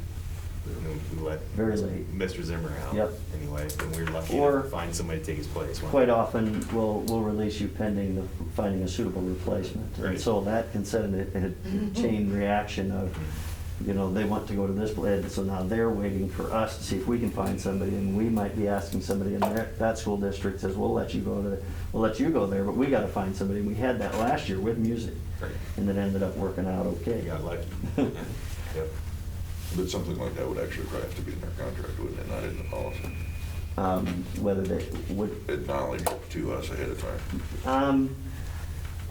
And then we let Very late. Mr. Zimmer out. Yep. Anyway, and we were lucky Or- to find somebody to take his place. Quite often, we'll release you pending finding a suitable replacement. And Right. so that can set a chain reaction of, they want to go to this place, so now they're waiting for us to see if we can find somebody, and we might be asking somebody in that school district says, we'll let you go there, but we gotta find somebody. We had that last year with music, Right. and it ended up working out okay. You got lucky. Yep. But something like that would actually probably have to be in their contract, wouldn't it, not in the policy? Whether they would. Acknowledged to us ahead of time.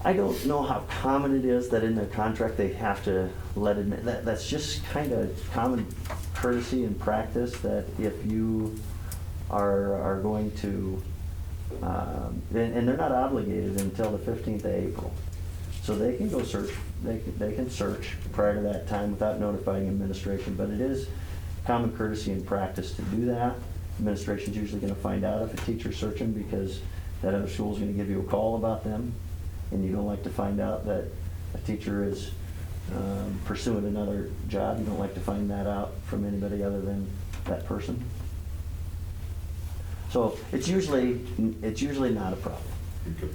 I don't know how common it is that in their contract they have to let admit, that's just kind of common courtesy and practice, that if you are going to, and they're not obligated until the 15th of April. So they can go search, they can search prior to that time without notifying administration, but it is common courtesy and practice to do that. Administration's usually gonna find out if a teacher's searching, because that other school's gonna give you a call about them, and you don't like to find out that a teacher is pursuing another job. You don't like to find that out from anybody other than that person. So it's usually not a problem. Okay.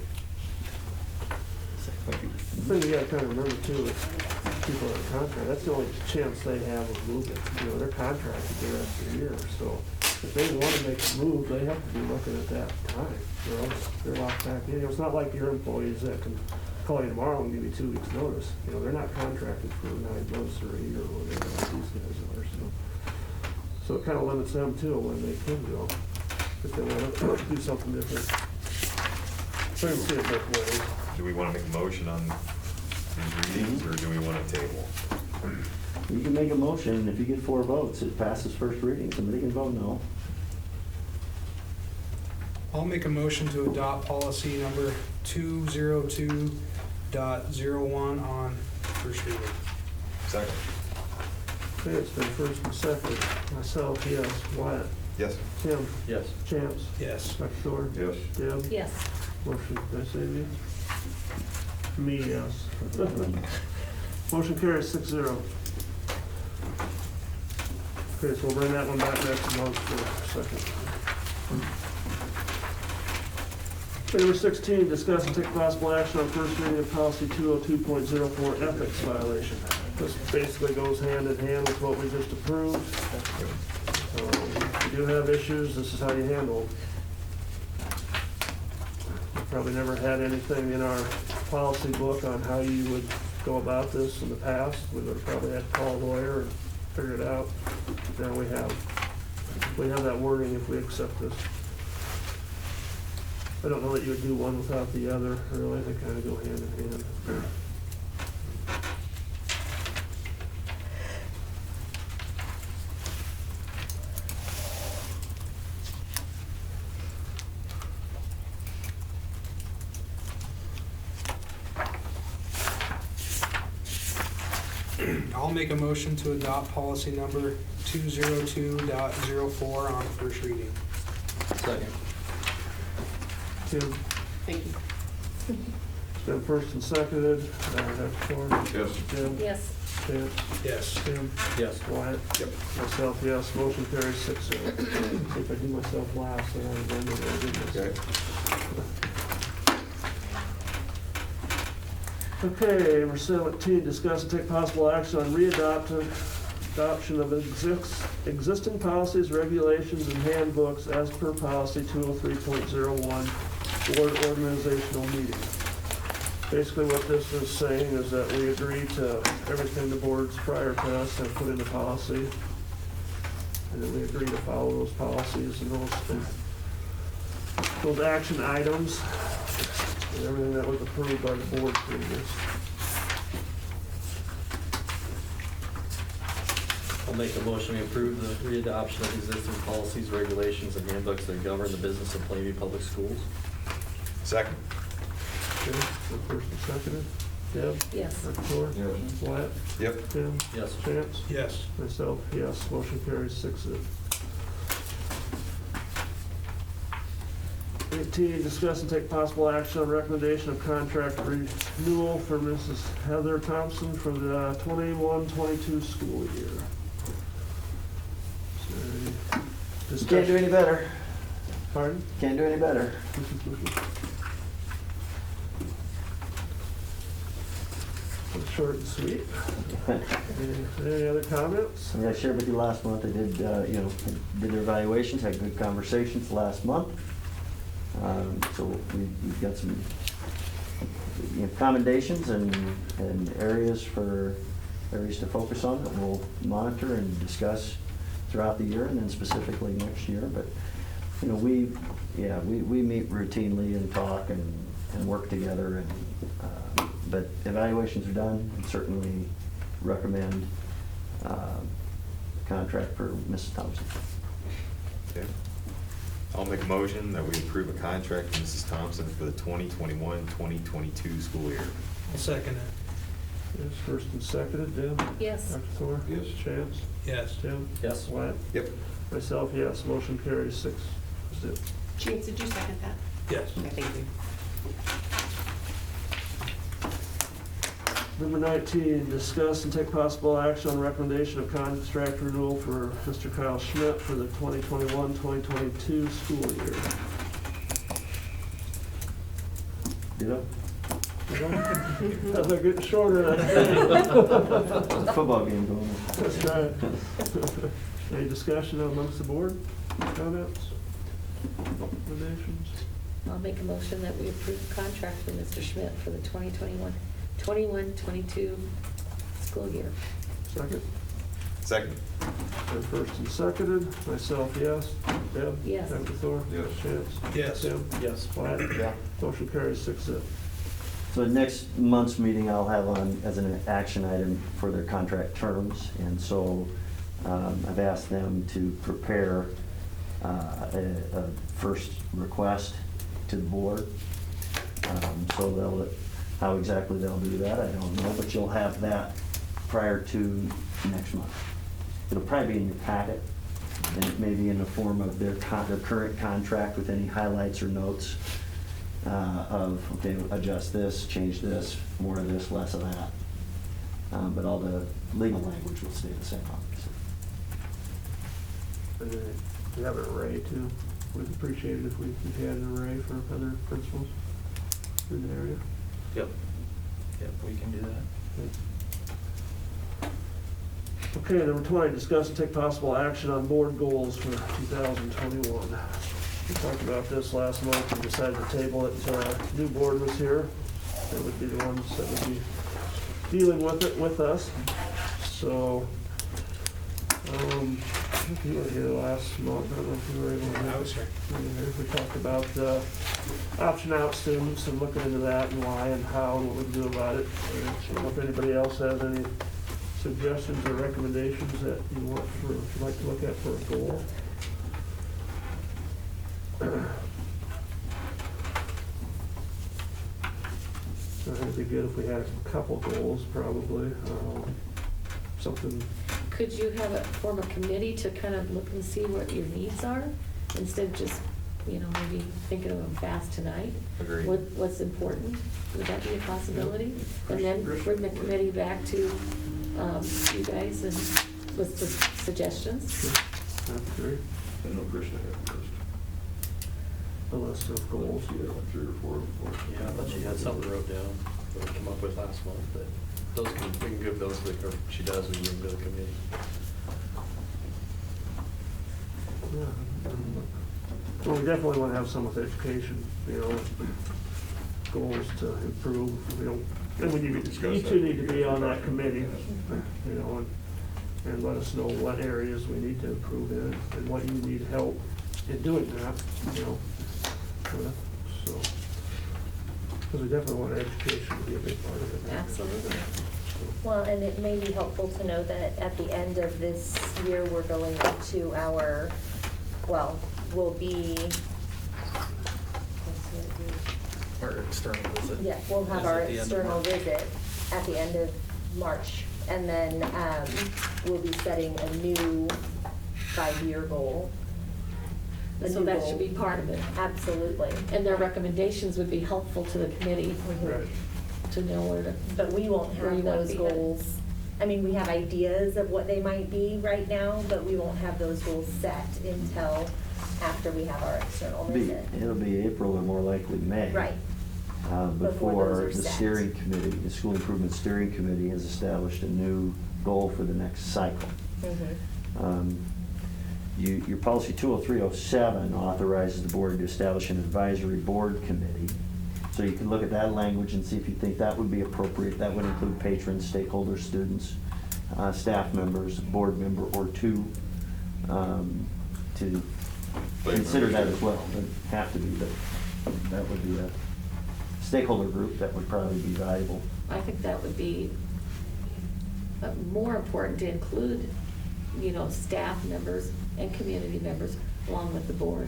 Thank you. The thing you gotta kind of remember too, is people in contract, that's the only chance they have of moving. They're contracted the rest of the year, so if they want to make a move, they have to be looking at that time. They're locked back in. It's not like your employees that can call you tomorrow and give you 2 weeks' notice. They're not contracted for 9 months or a year or whatever like these guys are, so it kind of limits them too when they can go, if they want to do something different. So I can see it both ways. Do we want to make a motion on these readings, or do we want to table? You can make a motion, and if you get 4 votes, it passes first reading. Somebody can vote no. I'll make a motion to adopt policy number 202.01 on first reading. Second. Okay, it's been first and second. Myself, yes. Wyatt? Yes. Tim? Yes. Chance? Yes. Dr. Thor? Yes. Deb? Yes. Motion, did I say yes? Me, yes. Motion carries 6-0. Okay, so we'll bring that one back next month for a second. Okay, number 16, discuss and take possible action on first reading of policy 202.04 ethics violation. This basically goes hand in hand with what we just approved. If you do have issues, this is how you handle them. We've probably never had anything in our policy book on how you would go about this in the past. We would have probably had to call a lawyer and figure it out. Now we have that wording if we accept this. I don't know that you would do one without the other, really, they kind of go hand in hand. I'll make a motion to adopt policy number 202.04 on first reading. Second. Tim, Thank you. it's been first and seconded, Dr. Thor? Yes. Jim? Yes. Chance? Yes. Tim? Yes. Wyatt? Yep. Myself, yes, motion carries 6-0. See if I do myself last, then I'll remember what I did myself. Okay, we're 17, discuss and take possible action on adoption of existing policies, regulations, and handbooks as per policy 203.01, board organizational meeting. Basically what this is saying is that we agree to everything the boards prior to us have put into policy, and that we agree to follow those policies and those action items, and everything that was approved by the board previous. I'll make a motion to approve the readoption of existing policies, regulations, and handbooks that govern the business of Plainview Public Schools. Second. Okay, so first and seconded. Deb? Yes. Dr. Thor? Yes. Wyatt? Yep. Tim? Yes. Chance? Yes. Myself, yes, motion carries 6-0. 18, discuss and take possible action on recommendation of contract renewal for Mrs. Heather Thompson for the 21-22 school year. Is there any Can't do any better. Pardon? Can't do any better. Short and sweet. Any other comments? I shared with you last month, I did, did their evaluations, had good conversations last month. So we've got some commendations and areas to focus on that we'll monitor and discuss throughout the year and then specifically next year. But, we meet routinely and talk and work together. But evaluations are done, and certainly recommend contract for Mrs. Thompson. Okay. I'll make a motion that we approve a contract for Mrs. Thompson for the 2021-2022 school year. I'll second it. Yes, first and seconded. Deb? Yes. Dr. Thor? Yes. Chance? Yes. Tim? Yes. Wyatt? Yep. Myself, yes, motion carries 6-0. Chance, did you second that? Yes. Okay, thank you. Number 19, discuss and take possible action on recommendation of contract renewal for Mr. Kyle Schmidt for the 2021-2022 school year. Ditto? They're getting shorter. There's a football game going on. That's right. Any discussion amongst the board? Comments? Recommendations? I'll make a motion that we approve the contract for Mr. Schmidt for the 2021-22 school year. Second? Second. And first and seconded. Myself, yes. Deb? Yes. Dr. Thor? Yes. Chance? Yes. Tim? Yes. Wyatt? Yeah. Motion carries 6-0. So next month's meeting I'll have on as an action item for their contract terms. And so I've asked them to prepare a first request to the board. So how exactly they'll do that, I don't know, but you'll have that prior to next month. It'll probably be in your packet, and it may be in the form of their current contract with any highlights or notes of, okay, adjust this, change this, more of this, less of that. But all the legal language will stay the same, obviously. And then we have an array too. We'd appreciate it if we had an array for other principals in the area. Yep. Yep, we can do that. Okay, number 20, discuss and take possible action on board goals for 2021. We talked about this last month and decided to table it until our new board was here. They would be the ones that would be dealing with it with us. So, if you were here last month, I don't know if you were able to. I was here. We talked about option out students and looking into that and why and how and what we do about it. And I don't know if anybody else has any suggestions or recommendations that you'd like to look at for a goal. I think it'd be good if we had a couple goals, probably. Something. Could you form a committee to kind of look and see what your needs are, instead of just, maybe thinking of them fast tonight? Agreed. What's important? Would that be a possibility? And then bring the committee back to you guys and with some suggestions? That's great. I know Krista had a list. A list of goals. She had like 3 or 4 before. Yeah, I thought she had something wrote down that we came up with last month, but those we can give those, or she does, we can give them to the committee. Yeah. Well, we definitely want to have some with education, goals to improve. We don't, and we need, you two need to be on that committee, and let us know what areas we need to improve in and what you need help in doing that, so. Because we definitely want education to be a big part of it. Absolutely. Well, and it may be helpful to know that at the end of this year, we're going into our, will be, Our external visit. yeah, we'll have is our at the end of external March. visit at the end of March. And then we'll be setting a new 5-year goal. A So new that goal. should be part of it. Absolutely. And their recommendations would be helpful to the committee Right. to know where to. But we won't where you have want to those be headed. goals. I mean, we have ideas of what they might be right now, but we won't have those goals set until after we have our external visit. It'll be April or more likely May. Right. Before Before those are the set. steering committee, the School Improvement Steering Committee has established a new goal for the next cycle. Mhm. Your policy 20307 authorizes the board to establish an advisory board committee. So you can look at that language and see if you think that would be appropriate. That would include patrons, stakeholders, students, staff members, board member or two, to consider that as well. Doesn't have to be, but that would be a stakeholder group that would probably be valuable. I think that would be more important to include, staff members and community members along with the board.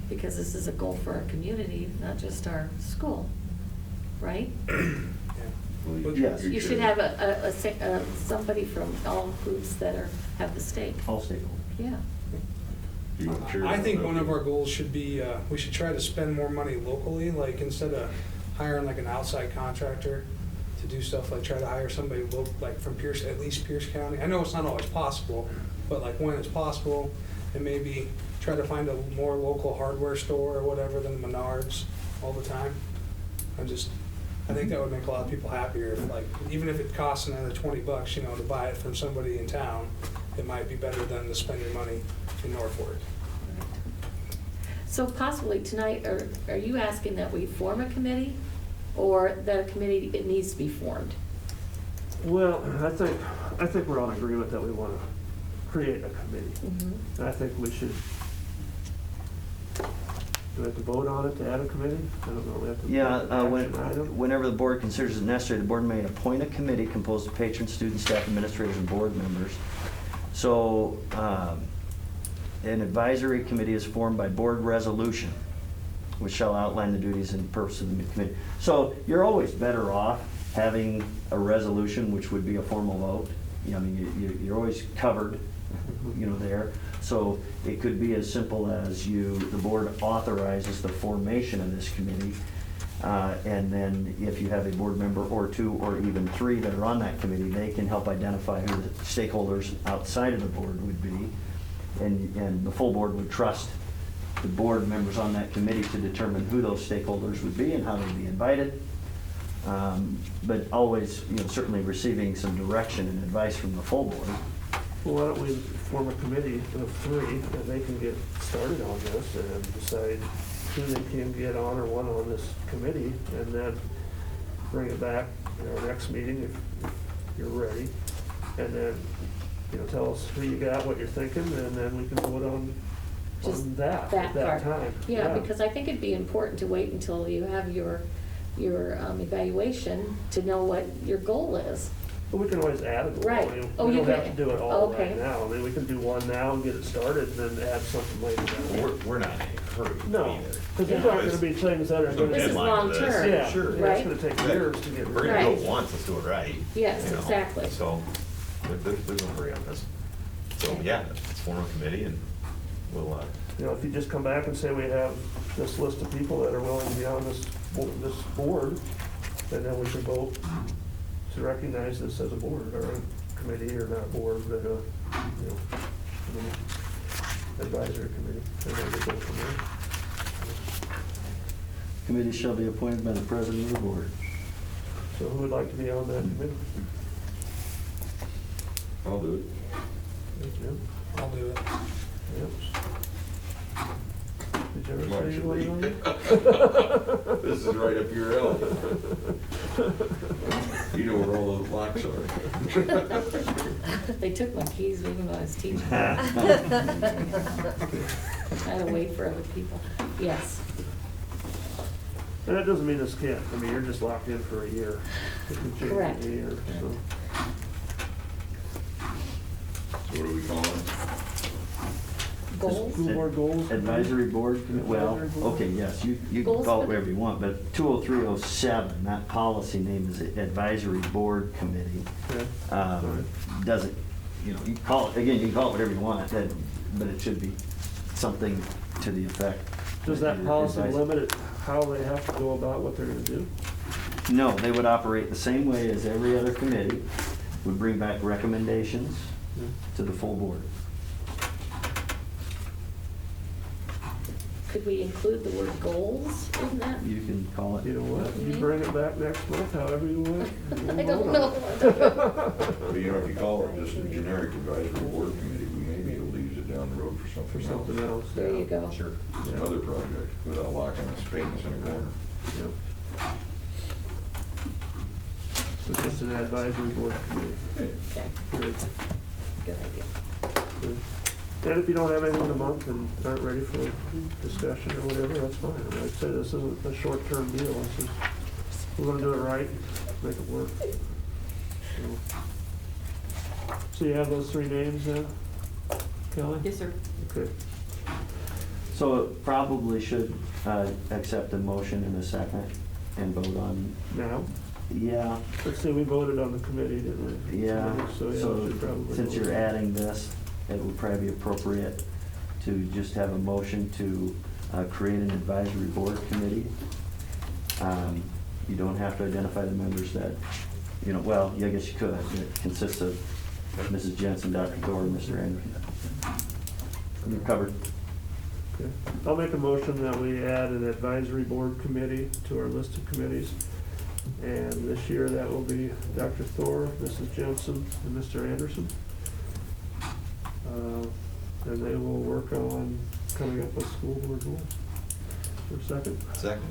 Because this is a goal for our community, not just our school, right? Well, Yes. You should have somebody from all groups that have the stake. All stakeholders. Yeah. You want to share I that think with one of you? our goals should be, we should try to spend more money locally, like instead of hiring like an outside contractor to do stuff, like try to hire somebody like from Pierce, at least Pierce County. I know it's not always possible, but like when it's possible, and maybe try to find a more local hardware store or whatever than Menards all the time. I think that would make a lot of people happier, if, like, even if it costs another $20, to buy it from somebody in town, it might be better than to spend your money in Norfolk. So possibly tonight, are you asking that we form a committee, or that a committee, it needs to be formed? Well, I think we're on agreement that we want to create a committee. Mhm. I think we should, do we have to vote on it to add a committee? I don't know. We have to. Yeah, action item? whenever the board considers it necessary, the board may appoint a committee composed of patrons, students, staff, administrators, and board members. So, an advisory committee is formed by board resolution, which shall outline the duties and purpose of the committee. So you're always better off having a resolution, which would be a formal vote. You're always covered, there. So it could be as simple as the board authorizes the formation of this committee. And then if you have a board member or two or even three that are on that committee, they can help identify who the stakeholders outside of the board would be. And the full board would trust the board members on that committee to determine who those stakeholders would be and how they'd be invited. But always, certainly receiving some direction and advice from the full board. Well, why don't we form a committee of 3, and they can get started on this and decide who they can get on or want on this committee, and then bring it back at our next meeting if you're ready. And then tell us who you got, what you're thinking, and then we can vote on that at that part. time. Yeah, because I think it'd be important to wait until you have your evaluation to know what your goal is. But we can always add a goal. Right. I mean, Oh, we you don't have can- to do it all okay. right now. I mean, we can do one now and get it started, and then add something later down. We're not in a hurry No, either. because these aren't gonna be things that are There's no gonna. This is deadline to this. long-term, Yeah, Sure. yeah, right? it's gonna take years to get. If we're gonna do it Right. once, let's do it right. Yes, you know? exactly. So, there's no hurry on this. So, yeah, let's form a committee and we'll, If you just come back and say we have this list of people that are willing to be on this board, and then we can vote to recognize this as a board, or a committee, or not board, but advisory committee, and then we go from there. Committee shall be appointed by the president of the board. So who would like to be on that committee? I'll do it. Jim? I'll do it. Yep. Did you ever Might say you wanted on should it? be. This is right up your alley. You know where all those locks are. They took my keys even when I was teaching. I had to wait for other people. Yes. And that doesn't mean this can't, I mean, you're just locked in for a year. It can change Correct. in a year, so. So what do we call it? Goals? School board goals? Advisory board, well, Advisory board. okay, yes, you can Goals call it for the- whatever you want, but 20307, that policy name is Advisory Board Committee. Okay. Doesn't, you can call it, again, you can call it whatever you want, but it should be something to the effect. Does that policy Advisory- limit it, how they have to go about what they're gonna do? No, they would operate the same way as every other committee, would bring back recommendations to the full board. Could we include the word goals in that? You can call it. You know what, you bring it back next month, however you want. I don't know. But if you call it just a generic advisory board committee, we may be able to use it down the road for For something something else. else. There you go. sure. Some other project, without locking us, painting us in a corner. Yep. So just an advisory board committee. Okay, Good. good idea. Good. And if you don't have anything in a month and aren't ready for discussion or whatever, that's fine. I mean, I'd say this isn't a short-term deal. This is, we're gonna do it right, make it work. So you have those three names, Kelly? Yes, sir. Okay. So it probably should accept a motion in a second and vote on, Now, yeah, let's say we voted on the committee, didn't we? yeah. So, yeah, we So should probably. since vote. you're adding this, it would probably be appropriate to just have a motion to create an advisory board committee. You don't have to identify the members that, well, yeah, I guess you could. It consists of Mrs. Jensen, Dr. Thor, and Mr. Anderson. You're covered. Okay. I'll make a motion that we add an advisory board committee to our list of committees. And this year, that will be Dr. Thor, Mrs. Jensen, and Mr. Anderson. And they will work on coming up with school board rules. For a second? Second.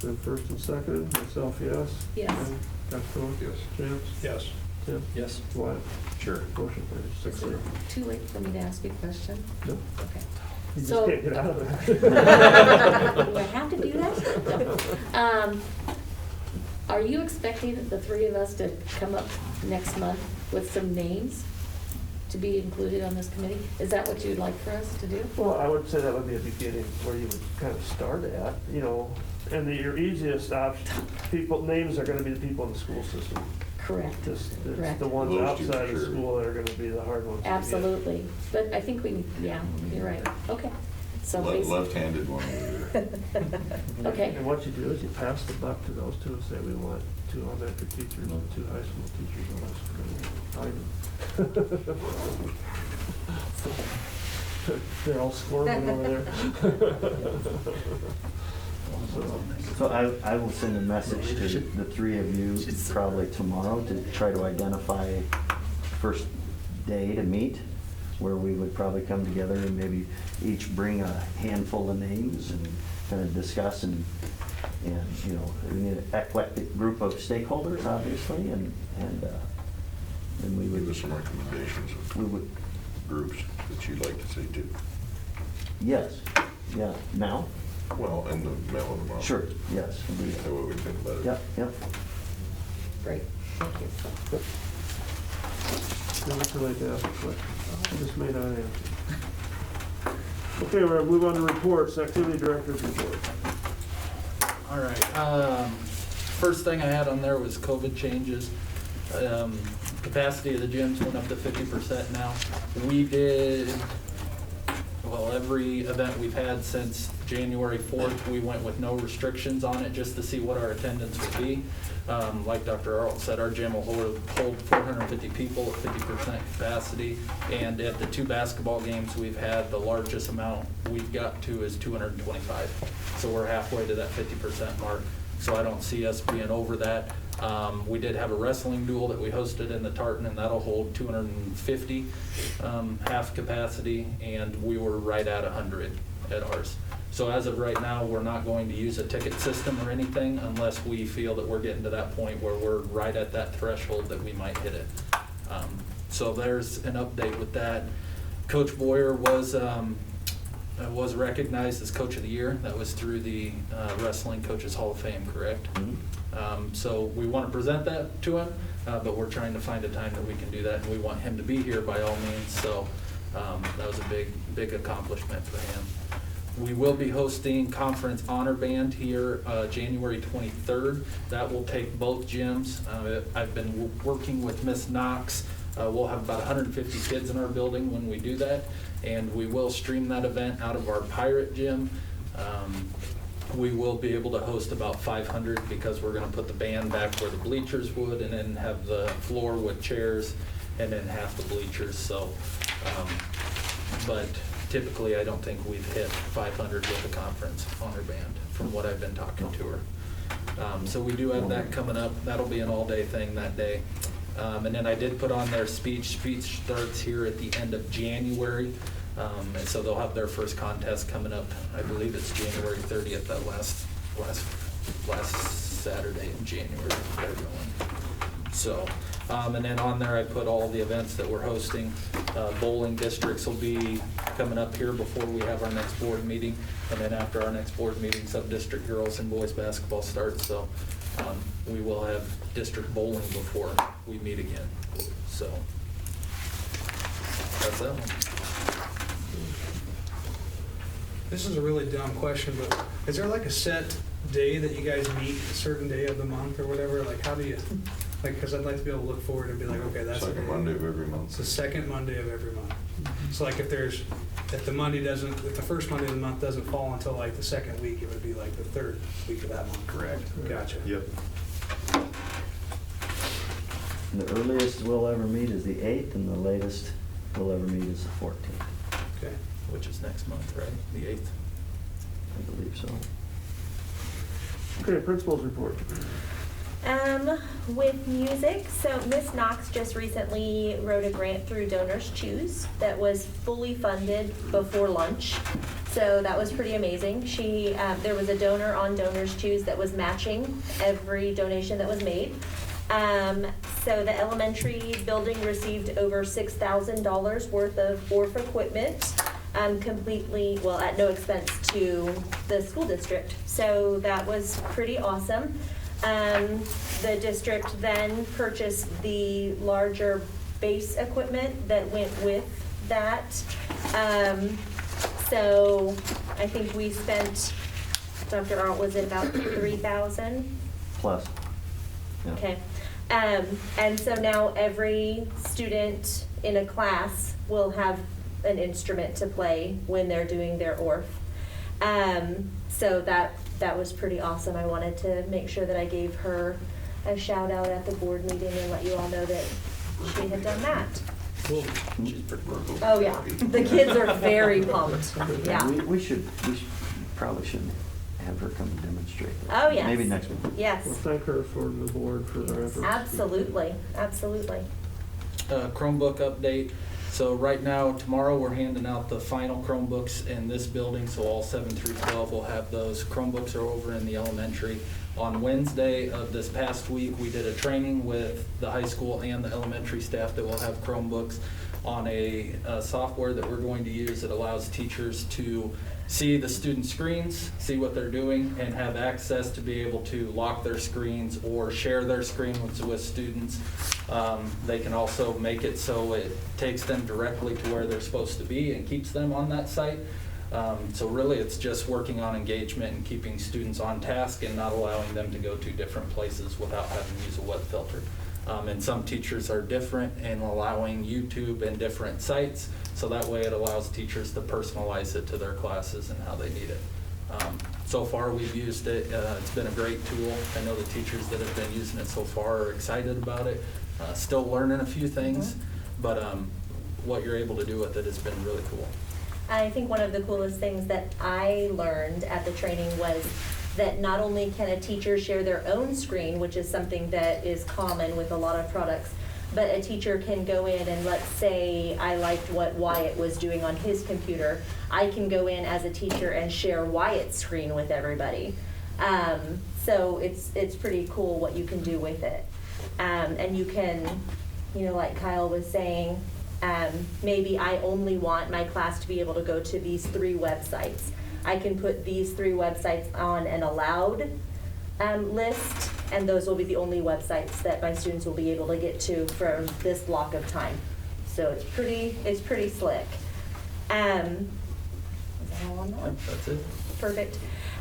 Then first and second, myself, yes. Yes. Dr. Thor? Yes. James? Yes. Tim? Yes. Wyatt? Sure. Motion carries. Is it too late for me to ask you a question? No, Okay. you just So- can't get out of Do it. I have to do that? No. Are you expecting the three of us to come up next month with some names to be included on this committee? Is that what you'd like for us to do? Well, I would say that would be a beginning where you would kind of start at, and your easiest option, names are gonna be the people in the school system. Correct. It's Correct. the ones Those two, outside of sure. school that are gonna be the hard ones to get. Absolutely. But I think yeah, you're right. Okay. So basically. Left-handed one over there. Okay. And what you do is you pass the buck to those two and say, we want 2 elementary teachers and 2 high school teachers on this committee. They're all squirming over there. So I will send a message to the three of you probably tomorrow to try to identify first day to meet, where we would probably come together and maybe each bring a handful of names and kind of discuss and we need an eclectic group of stakeholders, obviously, and And we Give would, us some recommendations we of would, groups that you'd like to see too. yes, yeah, now? Well, and the mail tomorrow. Sure, yes, indeed. That way we can think about it. Yep, yep. Great, thank you. Never too late to ask a question. I just may not answer. Okay, we're gonna move on to reports, activity director's report. All right, first thing I had on there was COVID changes. Capacity of the gyms went up to 50% now. We did, well, every event we've had since January 4th, we went with no restrictions on it just to see what our attendance would be. Like Dr. Arlt said, our gym will hold 450 people at 50% capacity. And at the 2 basketball games we've had, the largest amount we've got to is 225. So we're halfway to that 50% mark. So I don't see us being over that. We did have a wrestling duel that we hosted in the Tartan, and that'll hold 250 half capacity, and we were right at 100 at ours. So as of right now, we're not going to use a ticket system or anything unless we feel that we're getting to that point where we're right at that threshold that we might hit it. So there's an update with that. Coach Boyer was recognized as Coach of the Year. That was through the Wrestling Coaches Hall of Fame, correct? Mhm. So we want to present that to him, but we're trying to find a time that we can do that, and we want him to be here by all means. So that was a big accomplishment for him. We will be hosting Conference Honor Band here January 23rd. That will take both gyms. I've been working with Miss Knox. We'll have about 150 kids in our building when we do that, and we will stream that event out of our Pirate Gym. We will be able to host about 500 because we're going to put the band back where the bleachers would, and then have the floor with chairs, and then half the bleachers. So, but typically, I don't think we've hit 500 with the Conference Honor Band from what I've been talking to her. So we do have that coming up. That'll be an all-day thing that day. And then I did put on their speech. Speech starts here at the end of January. And so they'll have their first contest coming up. I believe it's January 30th, that last Saturday in January they're going. So, and then on there I put all the events that we're hosting. Bowling districts will be coming up here before we have our next board meeting. And then after our next board meeting, sub-district girls and boys basketball starts. So we will have district bowling before we meet again. So that's that one. This is a really dumb question, but is there like a set day that you guys meet, a certain day of the month or whatever? Like, how do you, like, because I'd like to be able to look forward and be like, okay, that's Second Monday of every month. It's the second Monday of every month. So like if the first Monday of the month doesn't fall until like the second week, it would be like the third week of that month. Correct. Gotcha. Yep. And the earliest we'll ever meet is the 8th, and the latest we'll ever meet is the 14th. Okay. Which is next month, right? The 8th. I believe so. Okay, principal's report. With music, so Miss Knox just recently wrote a grant through Donors Choose that was fully funded before lunch. So that was pretty amazing. There was a donor on Donors Choose that was matching every donation that was made. So the elementary building received over $6,000 worth of ORF equipment, completely, well, at no expense to the school district. So that was pretty awesome. The district then purchased the larger base equipment that went with that. So I think we spent, Dr. Arlt, was it about 3,000? Plus. Yeah. Okay. And so now every student in a class will have an instrument to play when they're doing their ORF. So that was pretty awesome. I wanted to make sure that I gave her a shout out at the board meeting and let you all know that she had done that. She's pretty cool. Oh yeah, the kids are very pumped. Yeah. We probably should have her come and demonstrate. Oh, yes. Maybe next week. Yes. Well, thank her for the board for their efforts. Absolutely, absolutely. Chromebook update. So right now, tomorrow, we're handing out the final Chromebooks in this building, so all 7 through 12 will have those. Chromebooks are over in the elementary. On Wednesday of this past week, we did a training with the high school and the elementary staff that will have Chromebooks on a software that we're going to use that allows teachers to see the student screens, see what they're doing, and have access to be able to lock their screens or share their screen with students. They can also make it so it takes them directly to where they're supposed to be and keeps them on that site. So really, it's just working on engagement and keeping students on task and not allowing them to go to different places without having to use a web filter. And some teachers are different in allowing YouTube and different sites, so that way it allows teachers to personalize it to their classes and how they need it. So far, we've used it. It's been a great tool. I know the teachers that have been using it so far are excited about it. Still learning a few things, but what you're able to do with it has been really cool. I think one of the coolest things that I learned at the training was that not only can a teacher share their own screen, which is something that is common with a lot of products, but a teacher can go in and, let's say I liked what Wyatt was doing on his computer, I can go in as a teacher and share Wyatt's screen with everybody. So it's pretty cool what you can do with it. And you can, like Kyle was saying, maybe I only want my class to be able to go to these 3 websites. I can put these 3 websites on an allowed list, and those will be the only websites that my students will be able to get to for this block of time. So it's pretty slick. Is that all on that? That's it. Perfect.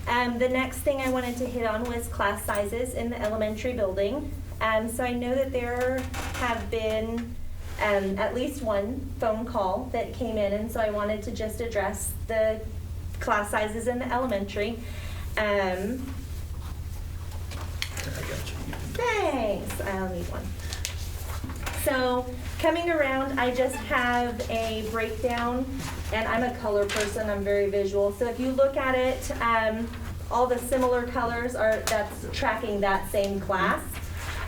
The next thing I wanted to hit on was class sizes in the elementary building. So I know that there have been at least one phone call that came in, and so I wanted to just address the class sizes in the elementary. I got you. Thanks, I'll need one. So coming around, I just have a breakdown, and I'm a color person, I'm very visual. So if you look at it, all the similar colors that's tracking that same class.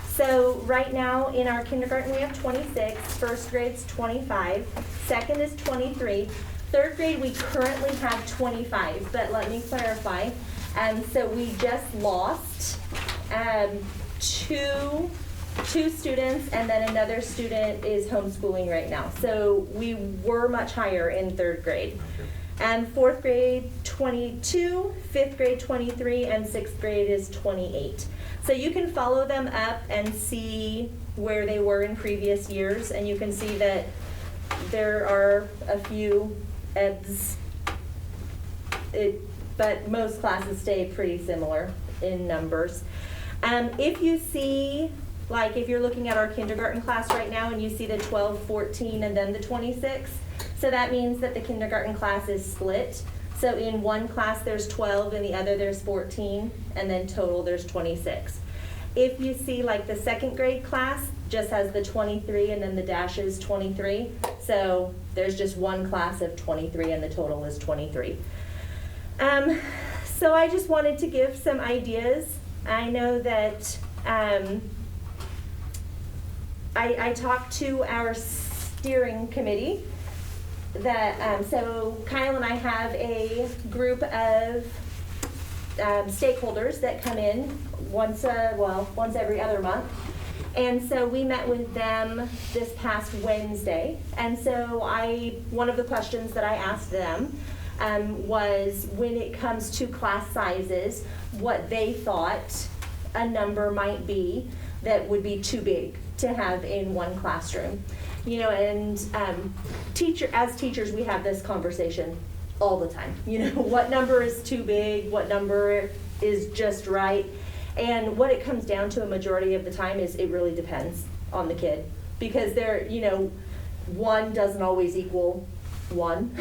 So right now in our kindergarten we have 26, first grade's 25, second is 23, third grade we currently have 25, but let me clarify. So we just lost two students, and then another student is homeschooling right now. So we were much higher in third grade. And fourth grade 22, fifth grade 23, and sixth grade is 28. So you can follow them up and see where they were in previous years, and you can see that there are a few ebbs, but most classes stay pretty similar in numbers. If you see, like if you're looking at our kindergarten class right now and you see the 12, 14, and then the 26, so that means that the kindergarten class is split. So in one class there's 12, in the other there's 14, and then total there's 26. If you see like the second grade class just has the 23 and then the dash is 23, so there's just one class of 23 and the total is 23. So I just wanted to give some ideas. I know that I talked to our steering committee that, so Kyle and I have a group of stakeholders that come in once every other month. And so we met with them this past Wednesday. And so one of the questions that I asked them was when it comes to class sizes, what they thought a number might be that would be too big to have in one classroom. And as teachers, we have this conversation all the time. What number is too big, what number is just right. And what it comes down to a majority of the time is it really depends on the kid, because one doesn't always equal one.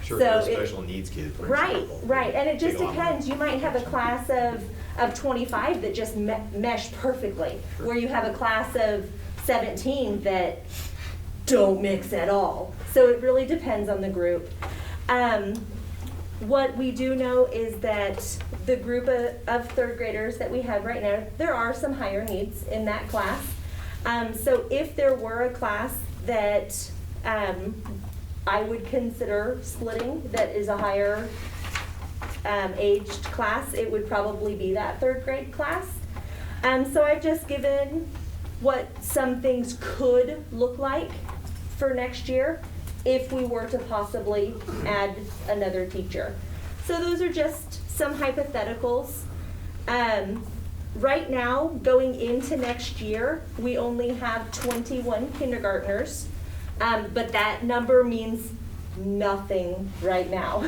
Sure, So for a special needs kid, for example. Right, and it just Take on depends. You might have a class of 25 that just mesh perfectly, Sure. where you have a class of 17 that don't mix at all. So it really depends on the group. What we do know is that the group of third graders that we have right now, there are some higher needs in that class. So if there were a class that I would consider splitting, that is a higher aged class. It would probably be that third grade class. So I've just given what some things could look like for next year if we were to possibly add another teacher. So those are just some hypotheticals. Right now, going into next year, we only have 21 kindergartners, but that number means nothing right now.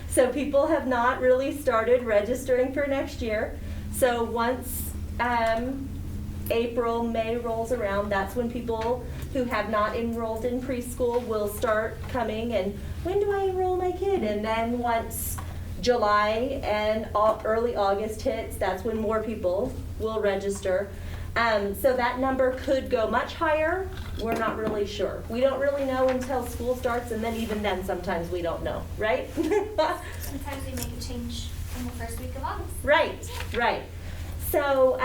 So people have not really started registering for next year. So once April, May rolls around, that's when people who have not enrolled in preschool will start coming, and when do I enroll my kid? And then once July and early August hits, that's when more people will register. So that number could go much higher. We're not really sure. We don't really know until school starts, and then even then sometimes we don't know, right? Sometimes we make a change in the first week of August. Right, right. So,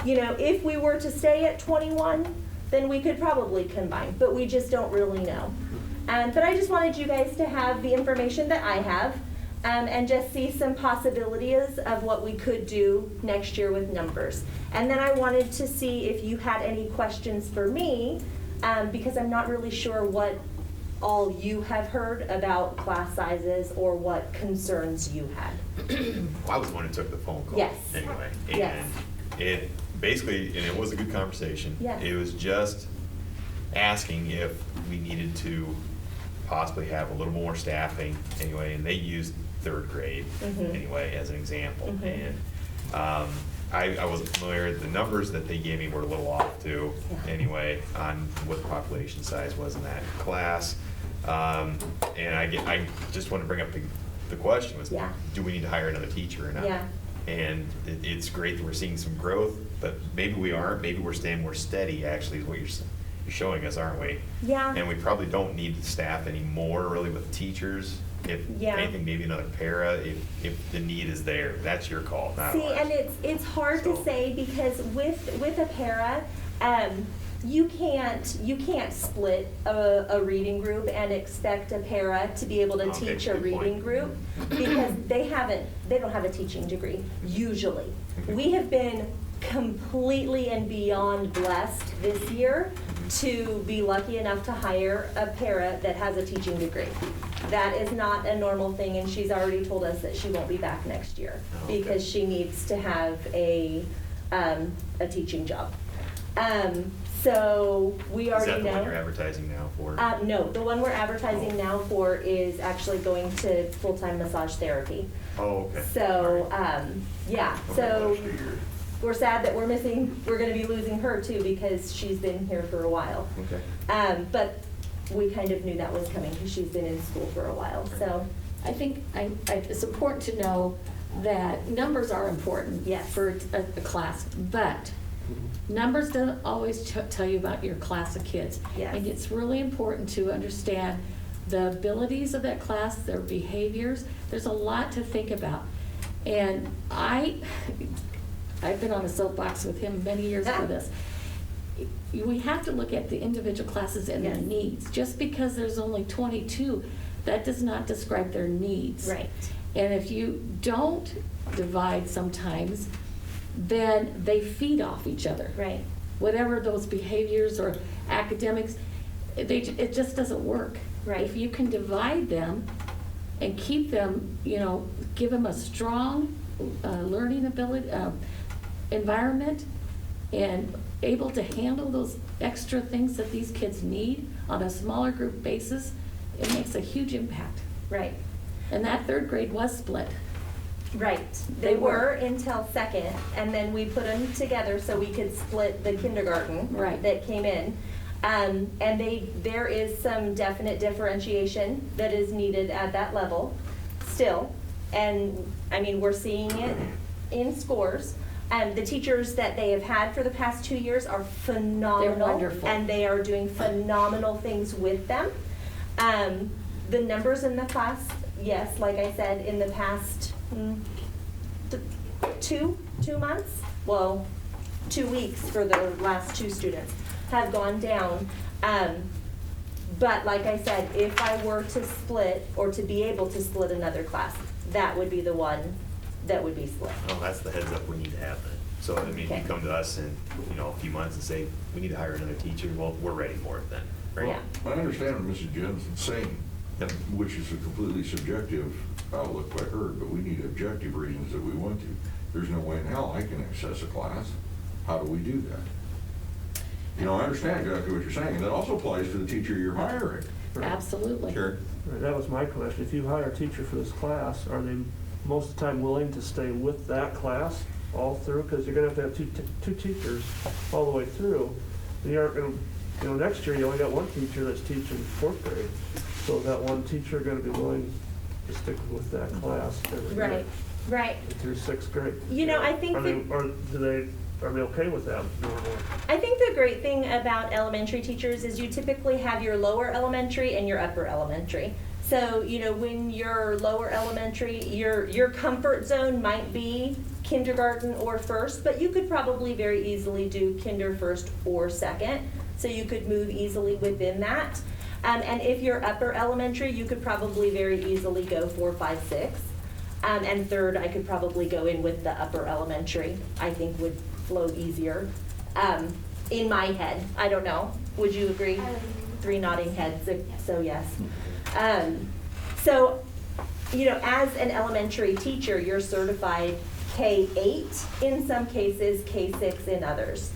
you know, if we were to stay at 21, then we could probably combine, but we just don't really know. But I just wanted you guys to have the information that I have, and just see some possibilities of what we could do next year with numbers. And then I wanted to see if you had any questions for me, because I'm not really sure what all you have heard about class sizes or what concerns you had. I was the one who took the phone call. Yes. Anyway, Yes. and it basically, and it was a good conversation. Yeah. It was just asking if we needed to possibly have a little more staffing anyway, and they used third grade anyway as an example. And I wasn't familiar, the numbers that they gave me were a little off too, anyway, on what the population size was in that class. And I just want to bring up the question was, do we need to hire another teacher or not? Yeah. And it's great that we're seeing some growth, but maybe we aren't, maybe we're staying more steady actually is what you're showing us, aren't we? Yeah. And we probably don't need to staff anymore really with teachers. If anything, maybe another para if the need is there. That's your call, not See, ours. and it's hard to say because with a para, you can't split a reading group and expect a para to be able to teach a reading group because they don't have a teaching degree usually. We have been completely and beyond blessed this year to be lucky enough to hire a para that has a teaching degree. That is not a normal thing, and she's already told us that she won't be back next year because she needs to have a teaching job. So we already know. Is that the one you're advertising now for? No, the one we're advertising now for is actually going to full-time massage therapy. Oh, okay. So, yeah, so we're sad that we're going to be losing her too because she's been here for a while. Okay. But we kind of knew that was coming because she's been in school for a while, so. I think it's important to know that numbers are important for a class, but numbers don't always tell you about your class of kids. Yes. And it's really important to understand the abilities of that class, their behaviors. There's a lot to think about. And I've been on a soapbox with him many years for this. We have to look at the individual classes and their needs. Just because there's only 22, that does not describe their needs. Right. And if you don't divide sometimes, then they feed off each other. Right. Whatever those behaviors or academics, it just doesn't work. Right. If you can divide them and keep them, give them a strong learning ability, environment, and able to handle those extra things that these kids need on a smaller group basis, it makes a huge impact. Right. And that third grade was split. Right. They were until second, and then we put them together so we could split the kindergarten that came in. And there is some definite differentiation that is needed at that level still. And I mean, we're seeing it in scores. The teachers that they have had for the past 2 years are phenomenal. They're wonderful. And they are doing phenomenal things with them. The numbers in the class, yes, like I said, in the past 2 months, well, 2 weeks for the last 2 students, have gone down. But like I said, if I were to split or to be able to split another class, that would be the one that would be split. Well, that's the heads up we need to have then. So, I mean, if you Okay. come to us in, a few months and say, we need to hire another teacher, well, we're ready for it then, right? Yeah. I understand what Mrs. Jensen's saying, Yep. which is a completely subjective outlook by her, but we need objective reasons that we want to. There's no way in hell I can access a class. How do we do that? I understand exactly what you're saying, and that also applies to the teacher you're hiring. Absolutely. Sure. Right, that was my question. If you hire a teacher for this class, are they most of the time willing to stay with that class all through? Because you're gonna have to have two teachers all the way through. And you aren't gonna, next year you only got one teacher that's teaching 4th grade. So that one teacher gonna be willing to stick with that class every year? Right, right. Through 6th grade. I think Are they, that- or are they okay with that normally? I think the great thing about elementary teachers is you typically have your lower elementary and your upper elementary. So, when you're lower elementary, your comfort zone might be kindergarten or first, but you could probably very easily do kinder, first, or second. So you could move easily within that. And if you're upper elementary, you could probably very easily go 4, 5, 6. And third, I could probably go in with the upper elementary. I think would flow easier. In my head, I don't know. Would you agree? I would agree. 3 nodding heads, so yes. So, as an elementary teacher, you're certified K-8 in some cases, K-6 in others.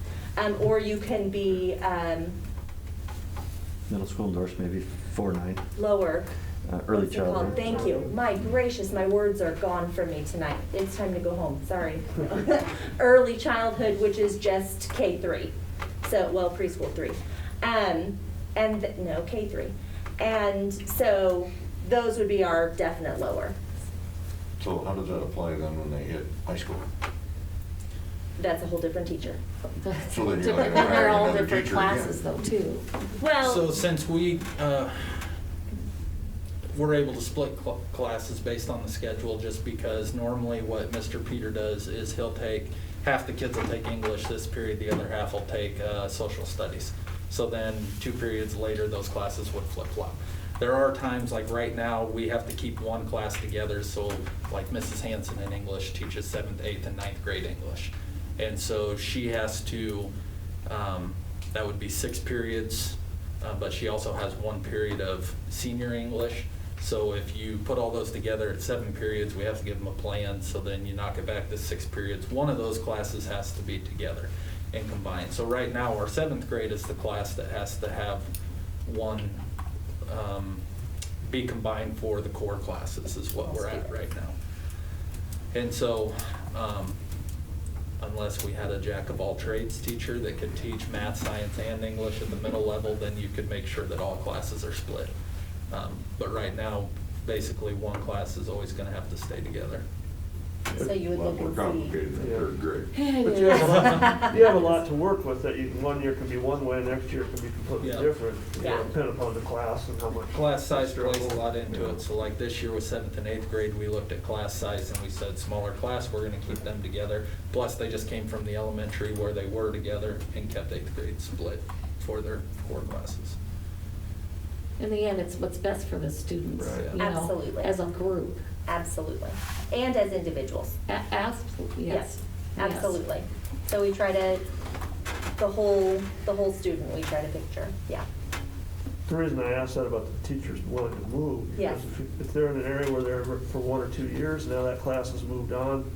Or you can be Middle school endorsed maybe 4-9, lower. early What's it called? childhood. Thank you. My gracious, my words are gone from me tonight. It's time to go home, sorry. Early childhood, which is just K-3. So, well, preschool 3. No, K-3. And so those would be our definite lower. So how does that apply then when they hit high school? That's a whole different teacher. So then you're not And gonna hire they're all another different teacher again. classes though, too. Well. So since we're able to split classes based on the schedule, just because normally what Mr. Peter does is he'll take, half the kids will take English this period, the other half will take social studies. So then 2 periods later, those classes would flip-flop. There are times, like right now, we have to keep one class together, so like Mrs. Hanson in English teaches 7th, 8th, and 9th grade English. And so she has to, that would be 6 periods, but she also has 1 period of senior English. So if you put all those together at 7 periods, we have to give them a plan, so then you knock it back to 6 periods. One of those classes has to be together and combined. So right now, our 7th grade is the class that has to have one, be combined for the core classes is what we're at right now. And so, unless we had a jack of all trades teacher that could teach math, science, and English at the middle level, then you could make sure that all classes are split. But right now, basically, one class is always gonna have to stay together. So you would A lot look more and see. complicated than Yeah. 3rd grade. But you have a lot to work with, that one year can be one way, next year can be completely Yeah. different. Yeah. Depending upon the class and how much. Class size plays a lot into Yeah. it, so like this year with 7th and 8th grade, we looked at class size and we said smaller class, we're gonna keep them together. Plus, they just came from the elementary where they were together and kept 8th grade split for their core classes. In the end, it's what's best for the students, Right. you know, Absolutely. as a group. Absolutely. And as individuals. Absolutely, yes. Yes. Absolutely. So we try to, the whole student, we try to picture, yeah. The reason I asked that about the teachers willing to move, Yes. because if they're in an area where they're for 1 or 2 years, now that class has moved on,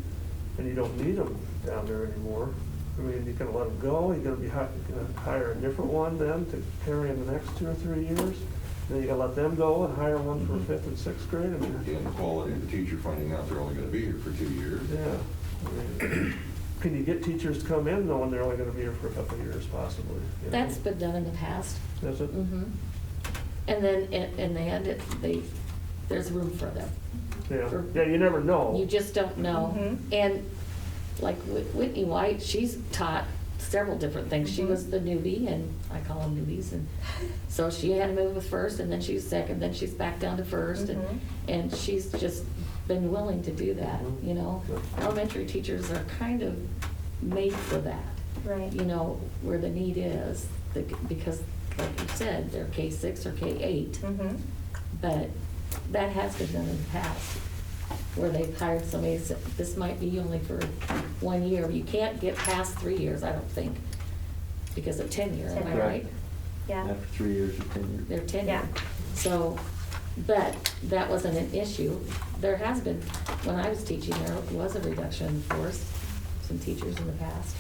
and you don't need them down there anymore. I mean, you're gonna let them go, you're gonna hire a different one then to carry in the next 2 or 3 years? Then you gotta let them go and hire one for 5th and 6th grade? I mean, Again, the quality of the teacher finding out they're only gonna be here for 2 years. yeah. I mean, can you get teachers to come in knowing they're only gonna be here for a couple of years possibly? you know? That's been done in the past. That's it? Mm-hmm. And then in the end, there's room for them. Yeah, For- yeah, you never know. You just don't know. Mhm. And like Whitney White, she's taught several different things. She Mhm. was the newbie, and I call them newbies, and so she had to move with first, and then she's second, then she's back down to first, Mhm. and she's just been willing to do that, Mhm. you know? Yeah. Elementary teachers are kind of made for that, Right. you know, where the need is, because like you said, they're K-6 or K-8. Mhm. But that has been done in the past, where they've hired somebody, and said, this might be only for 1 year. You can't get past 3 years, I don't think, because of tenure, am I Tenure. right? Yeah. After 3 years of tenure. Their tenure. Yeah. So, but that wasn't an issue. There has been, when I was teaching, there was a reduction in force, some teachers in the past.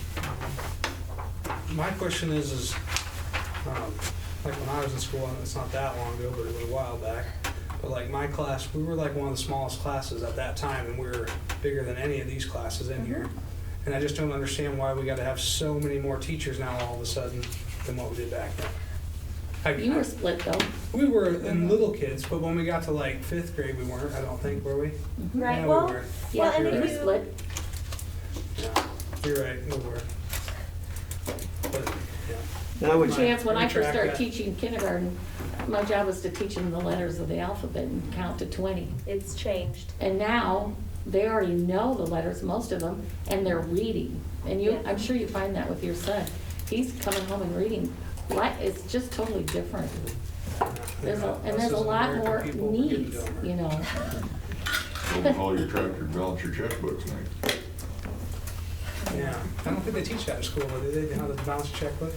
My question is, like when I was in school, and it's not that long ago, but it was a while back, but like my class, we were like one of the smallest classes at that time, and we were bigger than any of these classes in here. And I just don't understand why we gotta have so many more teachers now all of a sudden than what we did back then. You were split though. We were in little kids, but when we got to like 5th grade, we weren't, I don't think, were we? Right, Yeah, we well, were. Yeah, and you if were you- split. Yeah, you're right, we were. But, yeah. Now, would Chance, when I first Retract started that. teaching kindergarten, my job was to teach them the letters of the alphabet and count to 20. It's changed. And now, they already know the letters, most of them, and they're reading. And you, Yeah. I'm sure you find that with your son. He's coming home and reading. It's just totally different. There's a, and Us there's a as lot American more people, we're getting needs, dumber. you know. Don't call your tractor and balance your checkbooks next. Yeah, I don't think they teach that in school, but they know how to balance a checkbook.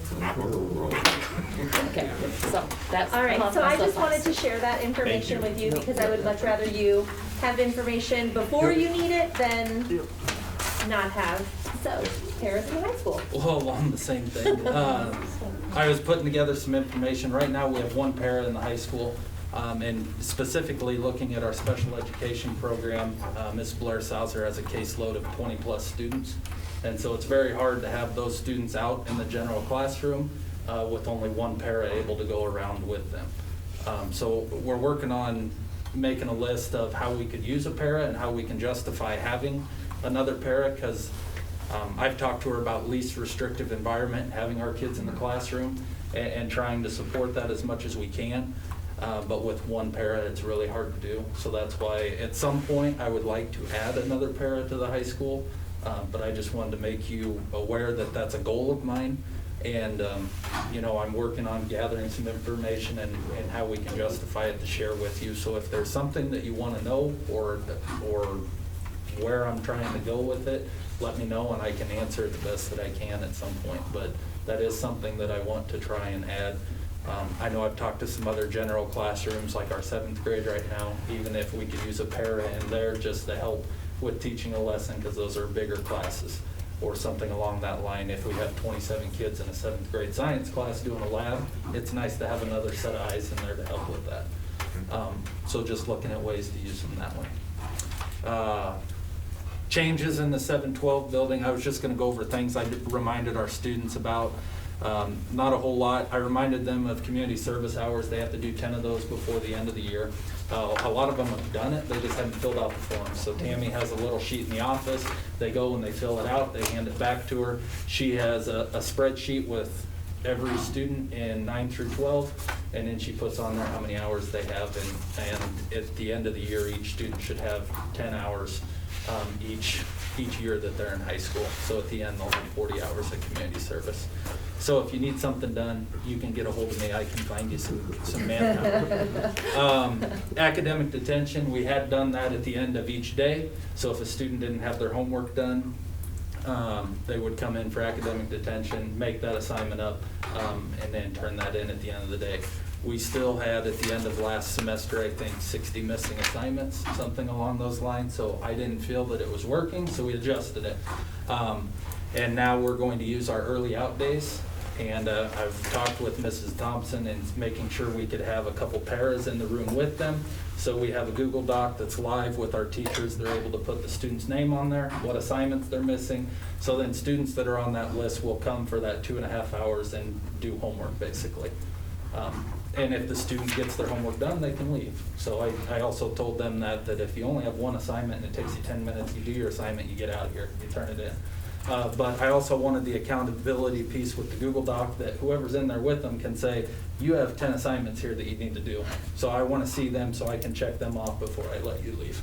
Okay, so that's. All right, so I just wanted to soapbox. share that information you. with you because I would much rather you have information before you need it than not have. So, parents in high school. Well, along the same thing. I was putting together some information. Right now, we have one para in the high school. And specifically looking at our special education program, Ms. Blair Sauser has a caseload of 20-plus students. And so it's very hard to have those students out in the general classroom with only one para able to go around with them. So we're working on making a list of how we could use a para and how we can justify having another para, because I've talked to her about least restrictive environment, having our kids in the classroom and trying to support that as much as we can. But with one para, it's really hard to do. So that's why at some point I would like to add another para to the high school. But I just wanted to make you aware that that's a goal of mine. And, you know, I'm working on gathering some information and how we can justify it to share with you. So if there's something that you want to know or where I'm trying to go with it, let me know and I can answer it the best that I can at some point. But that is something that I want to try and add. I know I've talked to some other general classrooms like our 7th grade right now, even if we could use a para in there just to help with teaching a lesson, because those are bigger classes, or something along that line. If we have 27 kids in a 7th grade science class doing a lab, it's nice to have another set of eyes in there to help with that. So just looking at ways to use them that way. Changes in the 712 building, I was just gonna go over things I reminded our students about. Not a whole lot. I reminded them of community service hours. They have to do 10 of those before the end of the year. A lot of them have done it, they just haven't filled out the forms. So Tammy has a little sheet in the office. They go and they fill it out, they hand it back to her. She has a spreadsheet with every student in 9 through 12, and then she puts on there how many hours they have, and at the end of the year, each student should have 10 hours each year that they're in high school. So at the end, they'll have 40 hours of community service. So if you need something done, you can get a hold of me. I can find you some manpower. Academic detention, we had done that at the end of each day. So if a student didn't have their homework done, they would come in for academic detention, make that assignment up, and then turn that in at the end of the day. We still had, at the end of last semester, I think 60 missing assignments, something along those lines. So I didn't feel that it was working, so we adjusted it. And now we're going to use our early out days. And I've talked with Mrs. Thompson and making sure we could have a couple paras in the room with them. So we have a Google Doc that's live with our teachers. They're able to put the student's name on there, what assignments they're missing. So then students that are on that list will come for that 2.5 hours and do homework, basically. And if the student gets their homework done, they can leave. So I also told them that if you only have one assignment and it takes you 10 minutes, you do your assignment, you get out of here, you turn it in. But I also wanted the accountability piece with the Google Doc, that whoever's in there with them can say, you have 10 assignments here that you need to do. So I want to see them so I can check them off before I let you leave.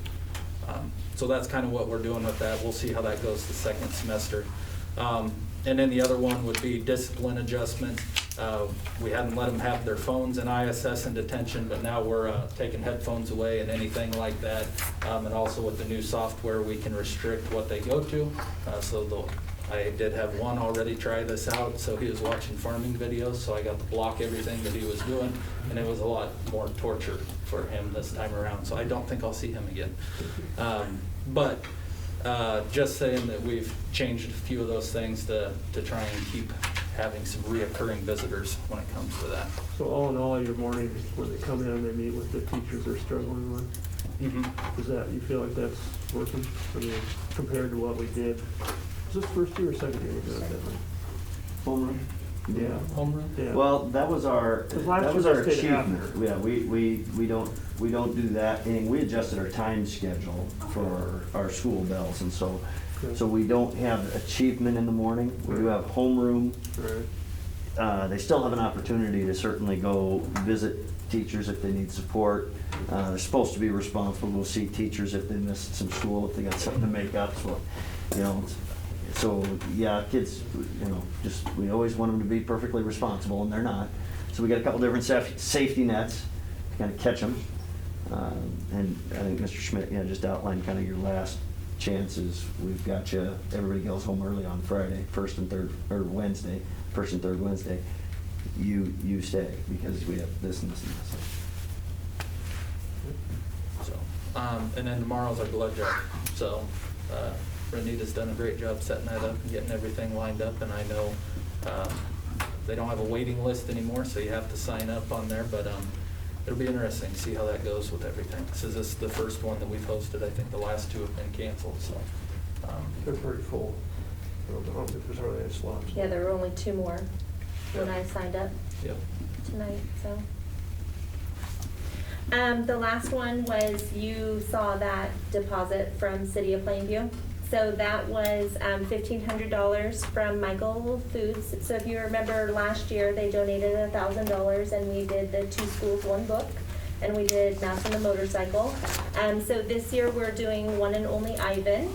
So that's kind of what we're doing with that. We'll see how that goes the second semester. And then the other one would be discipline adjustments. We hadn't let them have their phones in ISS and detention, but now we're taking headphones away and anything like that. And also with the new software, we can restrict what they go to. I did have one already try this out, so he was watching farming videos, so I got to block everything that he was doing, and it was a lot more torture for him this time around, so I don't think I'll see him again. But just saying that we've changed a few of those things to try and keep having some reoccurring visitors when it comes to that. So all in all, your mornings, when they come in and they meet with the teachers they're struggling with, is that, you feel like that's working? I mean, compared to what we did, is this first year or second year we did that? Homeroom? Yeah. Homeroom? Yeah. Well, that was our 'Cause last that was year our they stayed achievement. after. Yeah, we don't do that. And we adjusted our time schedule for our school bells, and so we don't have achievement in the morning. We do have homeroom. Right. They still have an opportunity to certainly go visit teachers if they need support. They're supposed to be responsible, go see teachers if they missed some school, if they got something to make up. So, you know, yeah, kids, you know, we always want them to be perfectly responsible, and they're not. So we got a couple different safety nets to kind of catch them. And I think Mr. Schmidt, just outlined kind of your last chances. We've got you, everybody goes home early on Friday, first and third Wednesday. You stay because we have this and this and this. So, and then tomorrow's our blood drive. So, Renita's done a great job setting that up and getting everything lined up. And I know they don't have a waiting list anymore, so you have to sign up on there. But it'll be interesting to see how that goes with everything. This is the first one that we've hosted. I think the last two have been canceled. So, They're pretty full. I don't think there's hardly any slots. Yeah, there were only 2 more when I signed up yep. tonight, so. The last one was, you saw that deposit from City of Plainview. So that was $1,500 from Michael Foods. So if you remember last year, they donated $1,000 and we did the 2 schools, 1 book, and we did Math and the Motorcycle. So this year we're doing One and Only Ivan.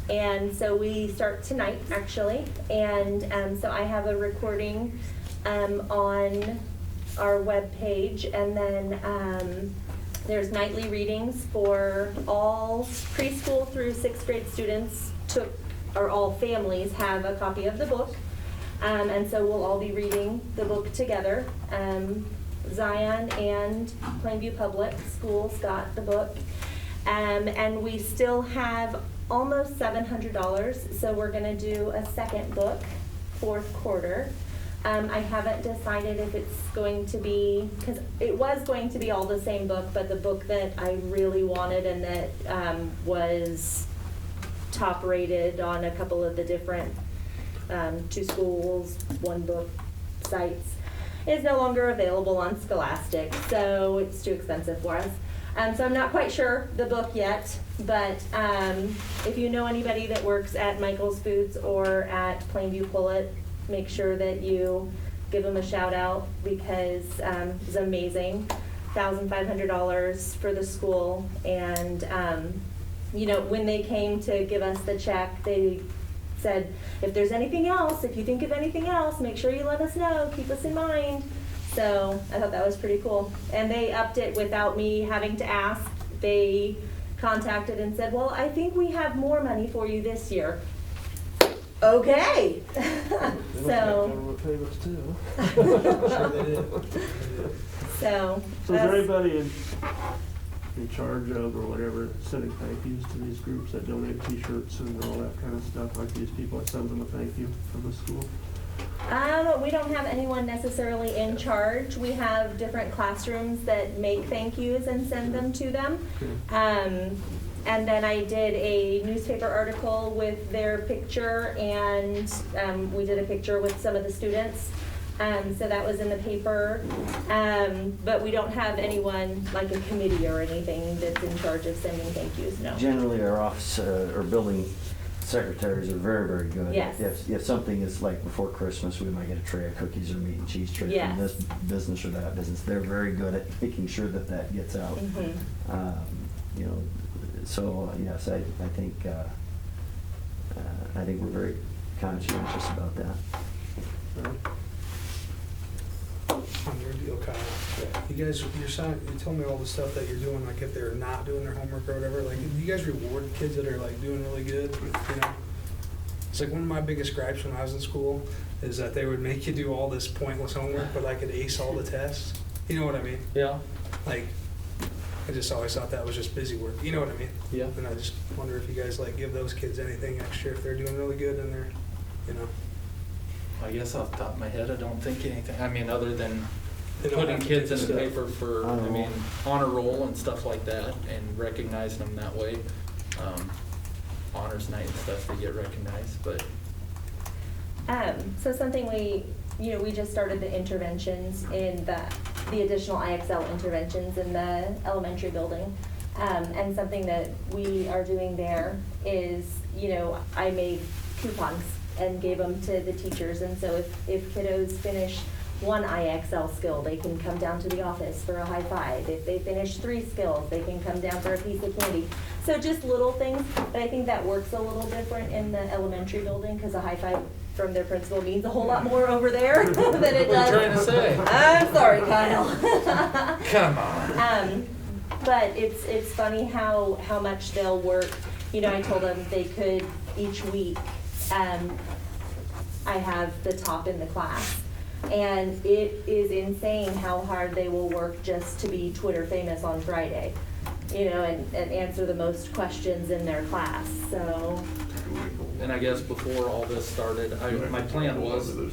And so we start tonight, actually. And so I have a recording on our webpage, and then there's nightly readings for all preschool through 6th grade students, or all families have a copy of the book. And so we'll all be reading the book together. Zion and Plainview Public Schools got the book. And we still have almost $700, so we're gonna do a second book, 4th quarter. I haven't decided if it's going to be, because it was going to be all the same book, but the book that I really wanted and that was top rated on a couple of the different 2 schools, 1 book sites is no longer available on Scholastic, so it's too expensive for us. So I'm not quite sure the book yet, but if you know anybody that works at Michael's Foods or at Plainview Pullet, make sure that you give them a shout out, because it's amazing. $1,500 for the school, and you know, when they came to give us the check, they said, if there's anything else, if you think of anything else, make sure you let us know, keep us in mind. So I thought that was pretty cool. And they upped it without me having to ask. They contacted and said, well, I think we have more money for you this year. Okay. So. Government payments too. Sure they did. So So. is there anybody in charge of, or whatever, sending thank yous to these groups that donate t-shirts and all that kind of stuff, like these people that send them a thank you from the school? We don't have anyone necessarily in charge. We have different classrooms that make thank yous and send them to them. And then I did a newspaper article with their picture, and we did a picture with some of the students. So that was in the paper. But we don't have anyone like a committee or anything that's in charge of sending thank yous, no. Generally, our office or building secretaries are very, very good. Yes. If something is like before Christmas, we might get a tray of cookies or meat and cheese tray Yes. from this business or that business. They're very good at making sure that that gets out. Mhm. You know, so yes, I think we're very conscientious about that. Right. deal, Kyle. You guys, you told me all the stuff that you're doing, like if they're not doing their homework or whatever, like, do you guys reward kids that are like doing really good, you know? It's like one of my biggest gripes when I was in school is that they would make you do all this pointless homework, but I could ace all the tests. You know what I mean? Yeah, Like, I just always thought that was just busy work. You know what I mean? yeah. And I just wonder if you guys like give those kids anything extra if they're doing really good and they're, you know. I guess off the top of my head, I don't think anything, I mean, other than They don't putting have to kids in take the stuff. paper for, Honor I mean, roll. honor roll and stuff like that, and recognizing them that way. Honors night and stuff, they get recognized, but So something we just started the interventions in the additional IXL interventions in the elementary building. And something that we are doing there is, I made coupons and gave them to the teachers. And so if kiddos finish one IXL skill, they can come down to the office for a high five. If they finish 3 skills, they can come down for a piece of candy. So just little things, but I think that works a little different in the elementary building because a high five from their principal means a whole lot more over there than it what are does. you trying to say? I'm sorry, Kyle. Come on. But it's funny how much they'll work. I told them they could each week, I have the top in the class. And it is insane how hard they will work just to be Twitter famous on Friday, and answer the most questions in their class, so. And I guess before all this started, my plan was, at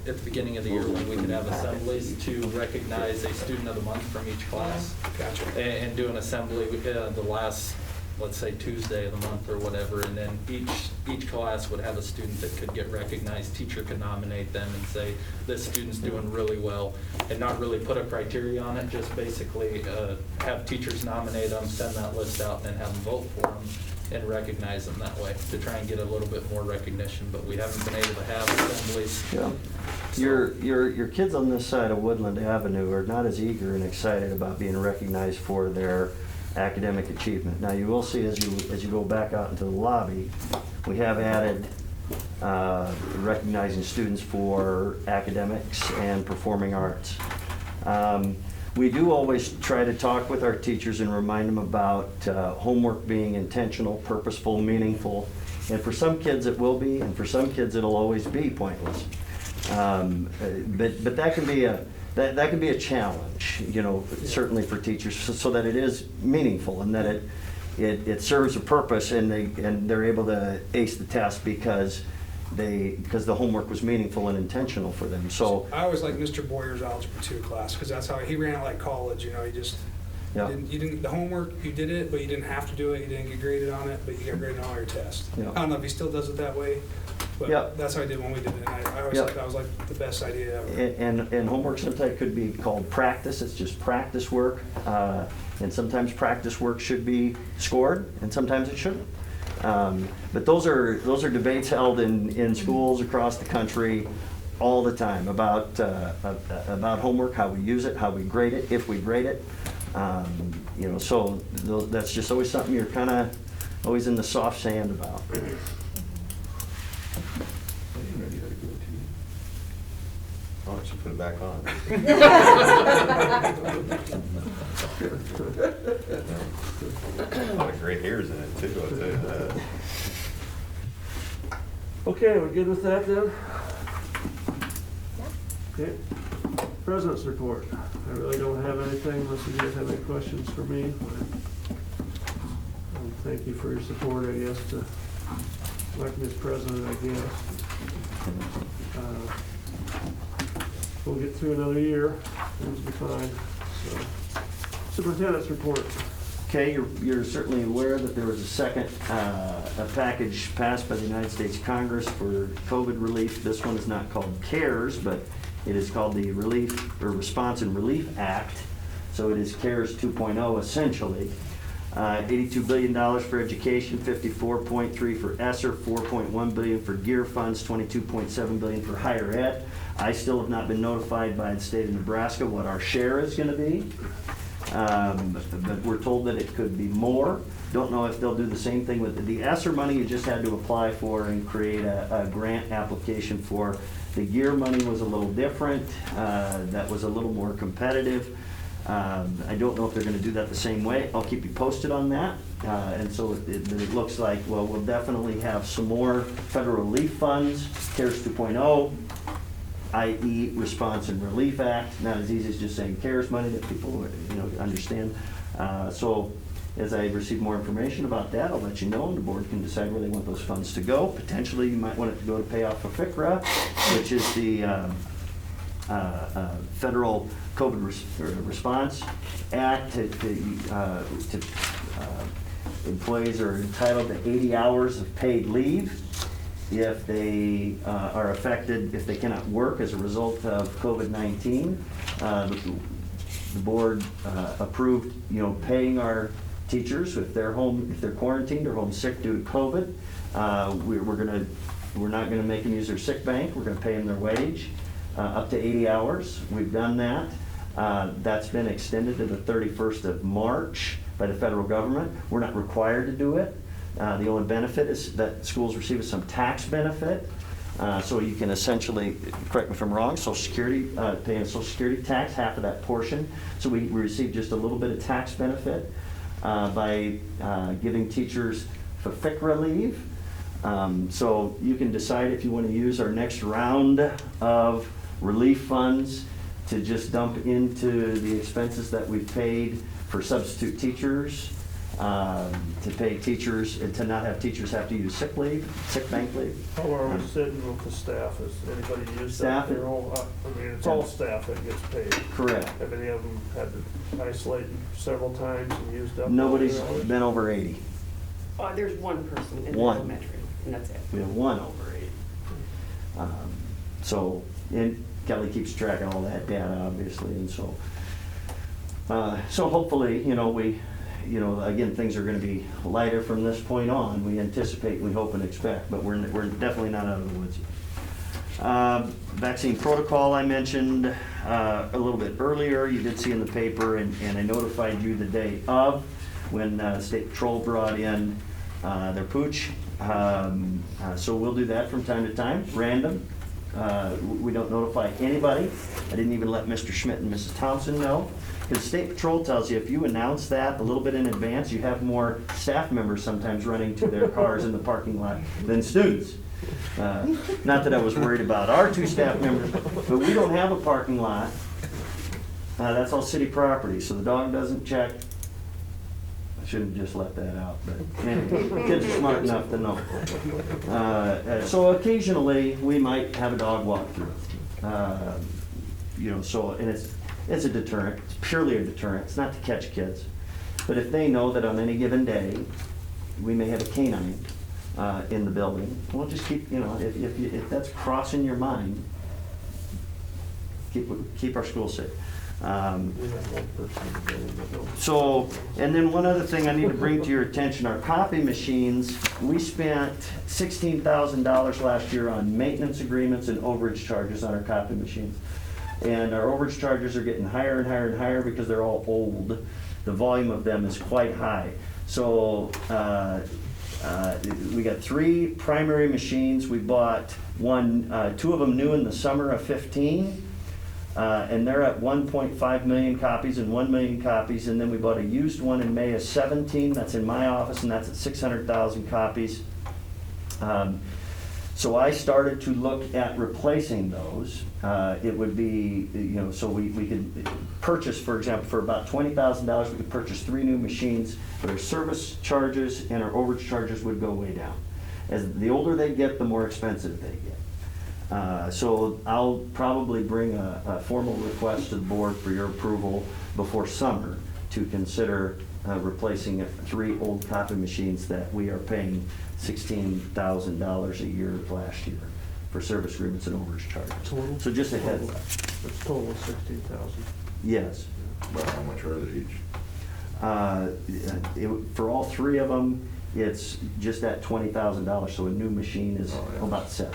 the beginning of the year, when we could have assemblies, to recognize a student of the month from each class. Gotcha. And do an assembly the last, let's say, Tuesday of the month or whatever, and then each class would have a student that could get recognized. Teacher could nominate them and say, this student's doing really well, and not really put a criteria on it, just basically have teachers nominate them, send that list out, and then have them vote for them and recognize them that way, to try and get a little bit more recognition, but we haven't been able to have assemblies. Yeah. Your kids on this side of Woodland Avenue are not as eager and excited about being recognized for their academic achievement. Now, you will see as you go back out into the lobby, we have added recognizing students for academics and performing arts. We do always try to talk with our teachers and remind them about homework being intentional, purposeful, meaningful. And for some kids it will be, and for some kids it'll always be pointless. But that can be a challenge, certainly for teachers, so that it is meaningful and that it serves a purpose, and they're able to ace the test because the homework was meaningful and intentional for them. So I always like Mr. Boyer's Algebra 2 class, because that's how he ran it like college, he just, Yeah. you didn't, the homework, you did it, but you didn't have to do it, you didn't get graded on it, but you got graded on all your tests. Yeah. I don't know if he still does it that way, Yeah. but that's how I did when we did it, and I always Yeah. thought that was like the best idea ever. And homework sometimes could be called practice. It's just practice work. And sometimes practice work should be scored, and sometimes it shouldn't. But those are debates held in schools across the country all the time about homework, how we use it, how we grade it, if we grade it. So that's just always something you're kind of always in the soft sand about. Why don't you put it back on? A lot of gray hairs in it too, I'll tell you that. Okay, we're good with that then? Okay. President's report. I really don't have anything unless you guys have any questions for me. Thank you for your support, I guess, to elect me as president, I guess. We'll get through another year, things will be fine. So, Superintendent's report. Okay, you're certainly aware that there was a package passed by the United States Congress for COVID relief. This one is not called CARES, but it is called the Response and Relief Act. So it is CARES 2.0 essentially. $82 billion for education, $54.3 for ESSER, $4.1 billion for gear funds, $22.7 billion for higher ed. I still have not been notified by the state of Nebraska what our share is going to be. But we're told that it could be more. Don't know if they'll do the same thing with the ESSER money. You just had to apply for and create a grant application for. The gear money was a little different. That was a little more competitive. I don't know if they're gonna do that the same way. I'll keep you posted on that. And so it looks like, well, we'll definitely have some more federal relief funds, CARES 2.0, i.e. Response and Relief Act, not as easy as just saying CARES money that people understand. So as I receive more information about that, I'll let you know, and the board can decide where they want those funds to go. Potentially, you might want it to go to pay off a FICRA, which is the Federal COVID Response Act. Employees are entitled to 80 hours of paid leave if they are affected, if they cannot work as a result of COVID-19. The board approved, paying our teachers if they're home, if they're quarantined or homesick due to COVID. We're not gonna make them use their sick bank. We're gonna pay them their wage up to 80 hours. We've done that. That's been extended to the 31st of March by the federal government. We're not required to do it. The only benefit is that schools receive some tax benefit. So you can essentially, correct me if I'm wrong, Social Security, paying a Social Security tax, half of that portion. So we receive just a little bit of tax benefit by giving teachers FICRA leave. So you can decide if you want to use our next round of relief funds to just dump into the expenses that we've paid for substitute teachers, to pay teachers, and to not have teachers have to use sick bank leave. How are we sitting with the staff? Has anybody used Staff? that? It's all staff that gets paid. Correct. Have any of them had to isolate several times and used up? Nobody's all their hours? been over 80. There's one person in the One. elementary, and that's it. We have one over 80. And Kelly keeps track of all that data, obviously, and so hopefully, again, things are going to be lighter from this point on. We anticipate, we hope and expect, but we're definitely not out of the woods yet. Vaccine protocol I mentioned a little bit earlier. You did see in the paper, and I notified you the day of when State Patrol brought in their pooch. So we'll do that from time to time, random. We don't notify anybody. I didn't even let Mr. Schmidt and Mrs. Thompson know. Because State Patrol tells you if you announce that a little bit in advance, you have more staff members sometimes running to their cars in the parking lot than students. Not that I was worried about our two staff members, but we don't have a parking lot. That's all city property, so the dog doesn't check. I shouldn't just let that out, but anyway, kids are smart enough to know. So occasionally, we might have a dog walk through. And it's a deterrent. It's purely a deterrent. It's not to catch kids. But if they know that on any given day, we may have a canine in the building, we'll just keep, if that's crossing your mind, keep our schools safe. We have one person in the building that don't. So, and then one other thing I need to bring to your attention, our copy machines, we spent $16,000 last year on maintenance agreements and overage charges on our copy machines. And our overage charges are getting higher and higher and higher because they're all old. The volume of them is quite high. So we got 3 primary machines. We bought 2 of them new in the summer of 15. And they're at 1.5 million copies and 1 million copies. And then we bought a used one in May of 17. That's in my office, and that's at 600,000 copies. So I started to look at replacing those. It would be, so we could purchase, for example, for about $20,000, we could purchase 3 new machines, but our service charges and our overage charges would go way down. As the older they get, the more expensive they get. So I'll probably bring a formal request to the board for your approval before summer to consider replacing 3 old copy machines that we are paying $16,000 a year last year for service agreements and overage charges. Total? So just a heads up. It's total of 16,000. Yes. About how much are they each? For all 3 of them, it's just at $20,000. So a new machine is Oh, yeah. about 7.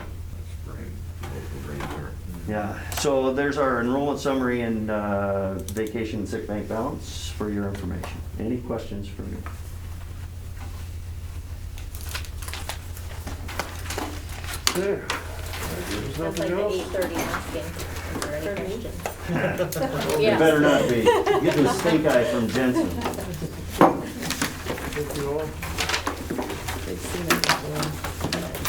That's brain there. Yeah, so there's our enrollment summary and vacation and sick bank balance for your information. Any questions for me? There. There's That's nothing like the else? 8:30 asking, is there any questions? It Yes. better not be. Get the stink eye from Jensen. Thank you all. They've seen it before.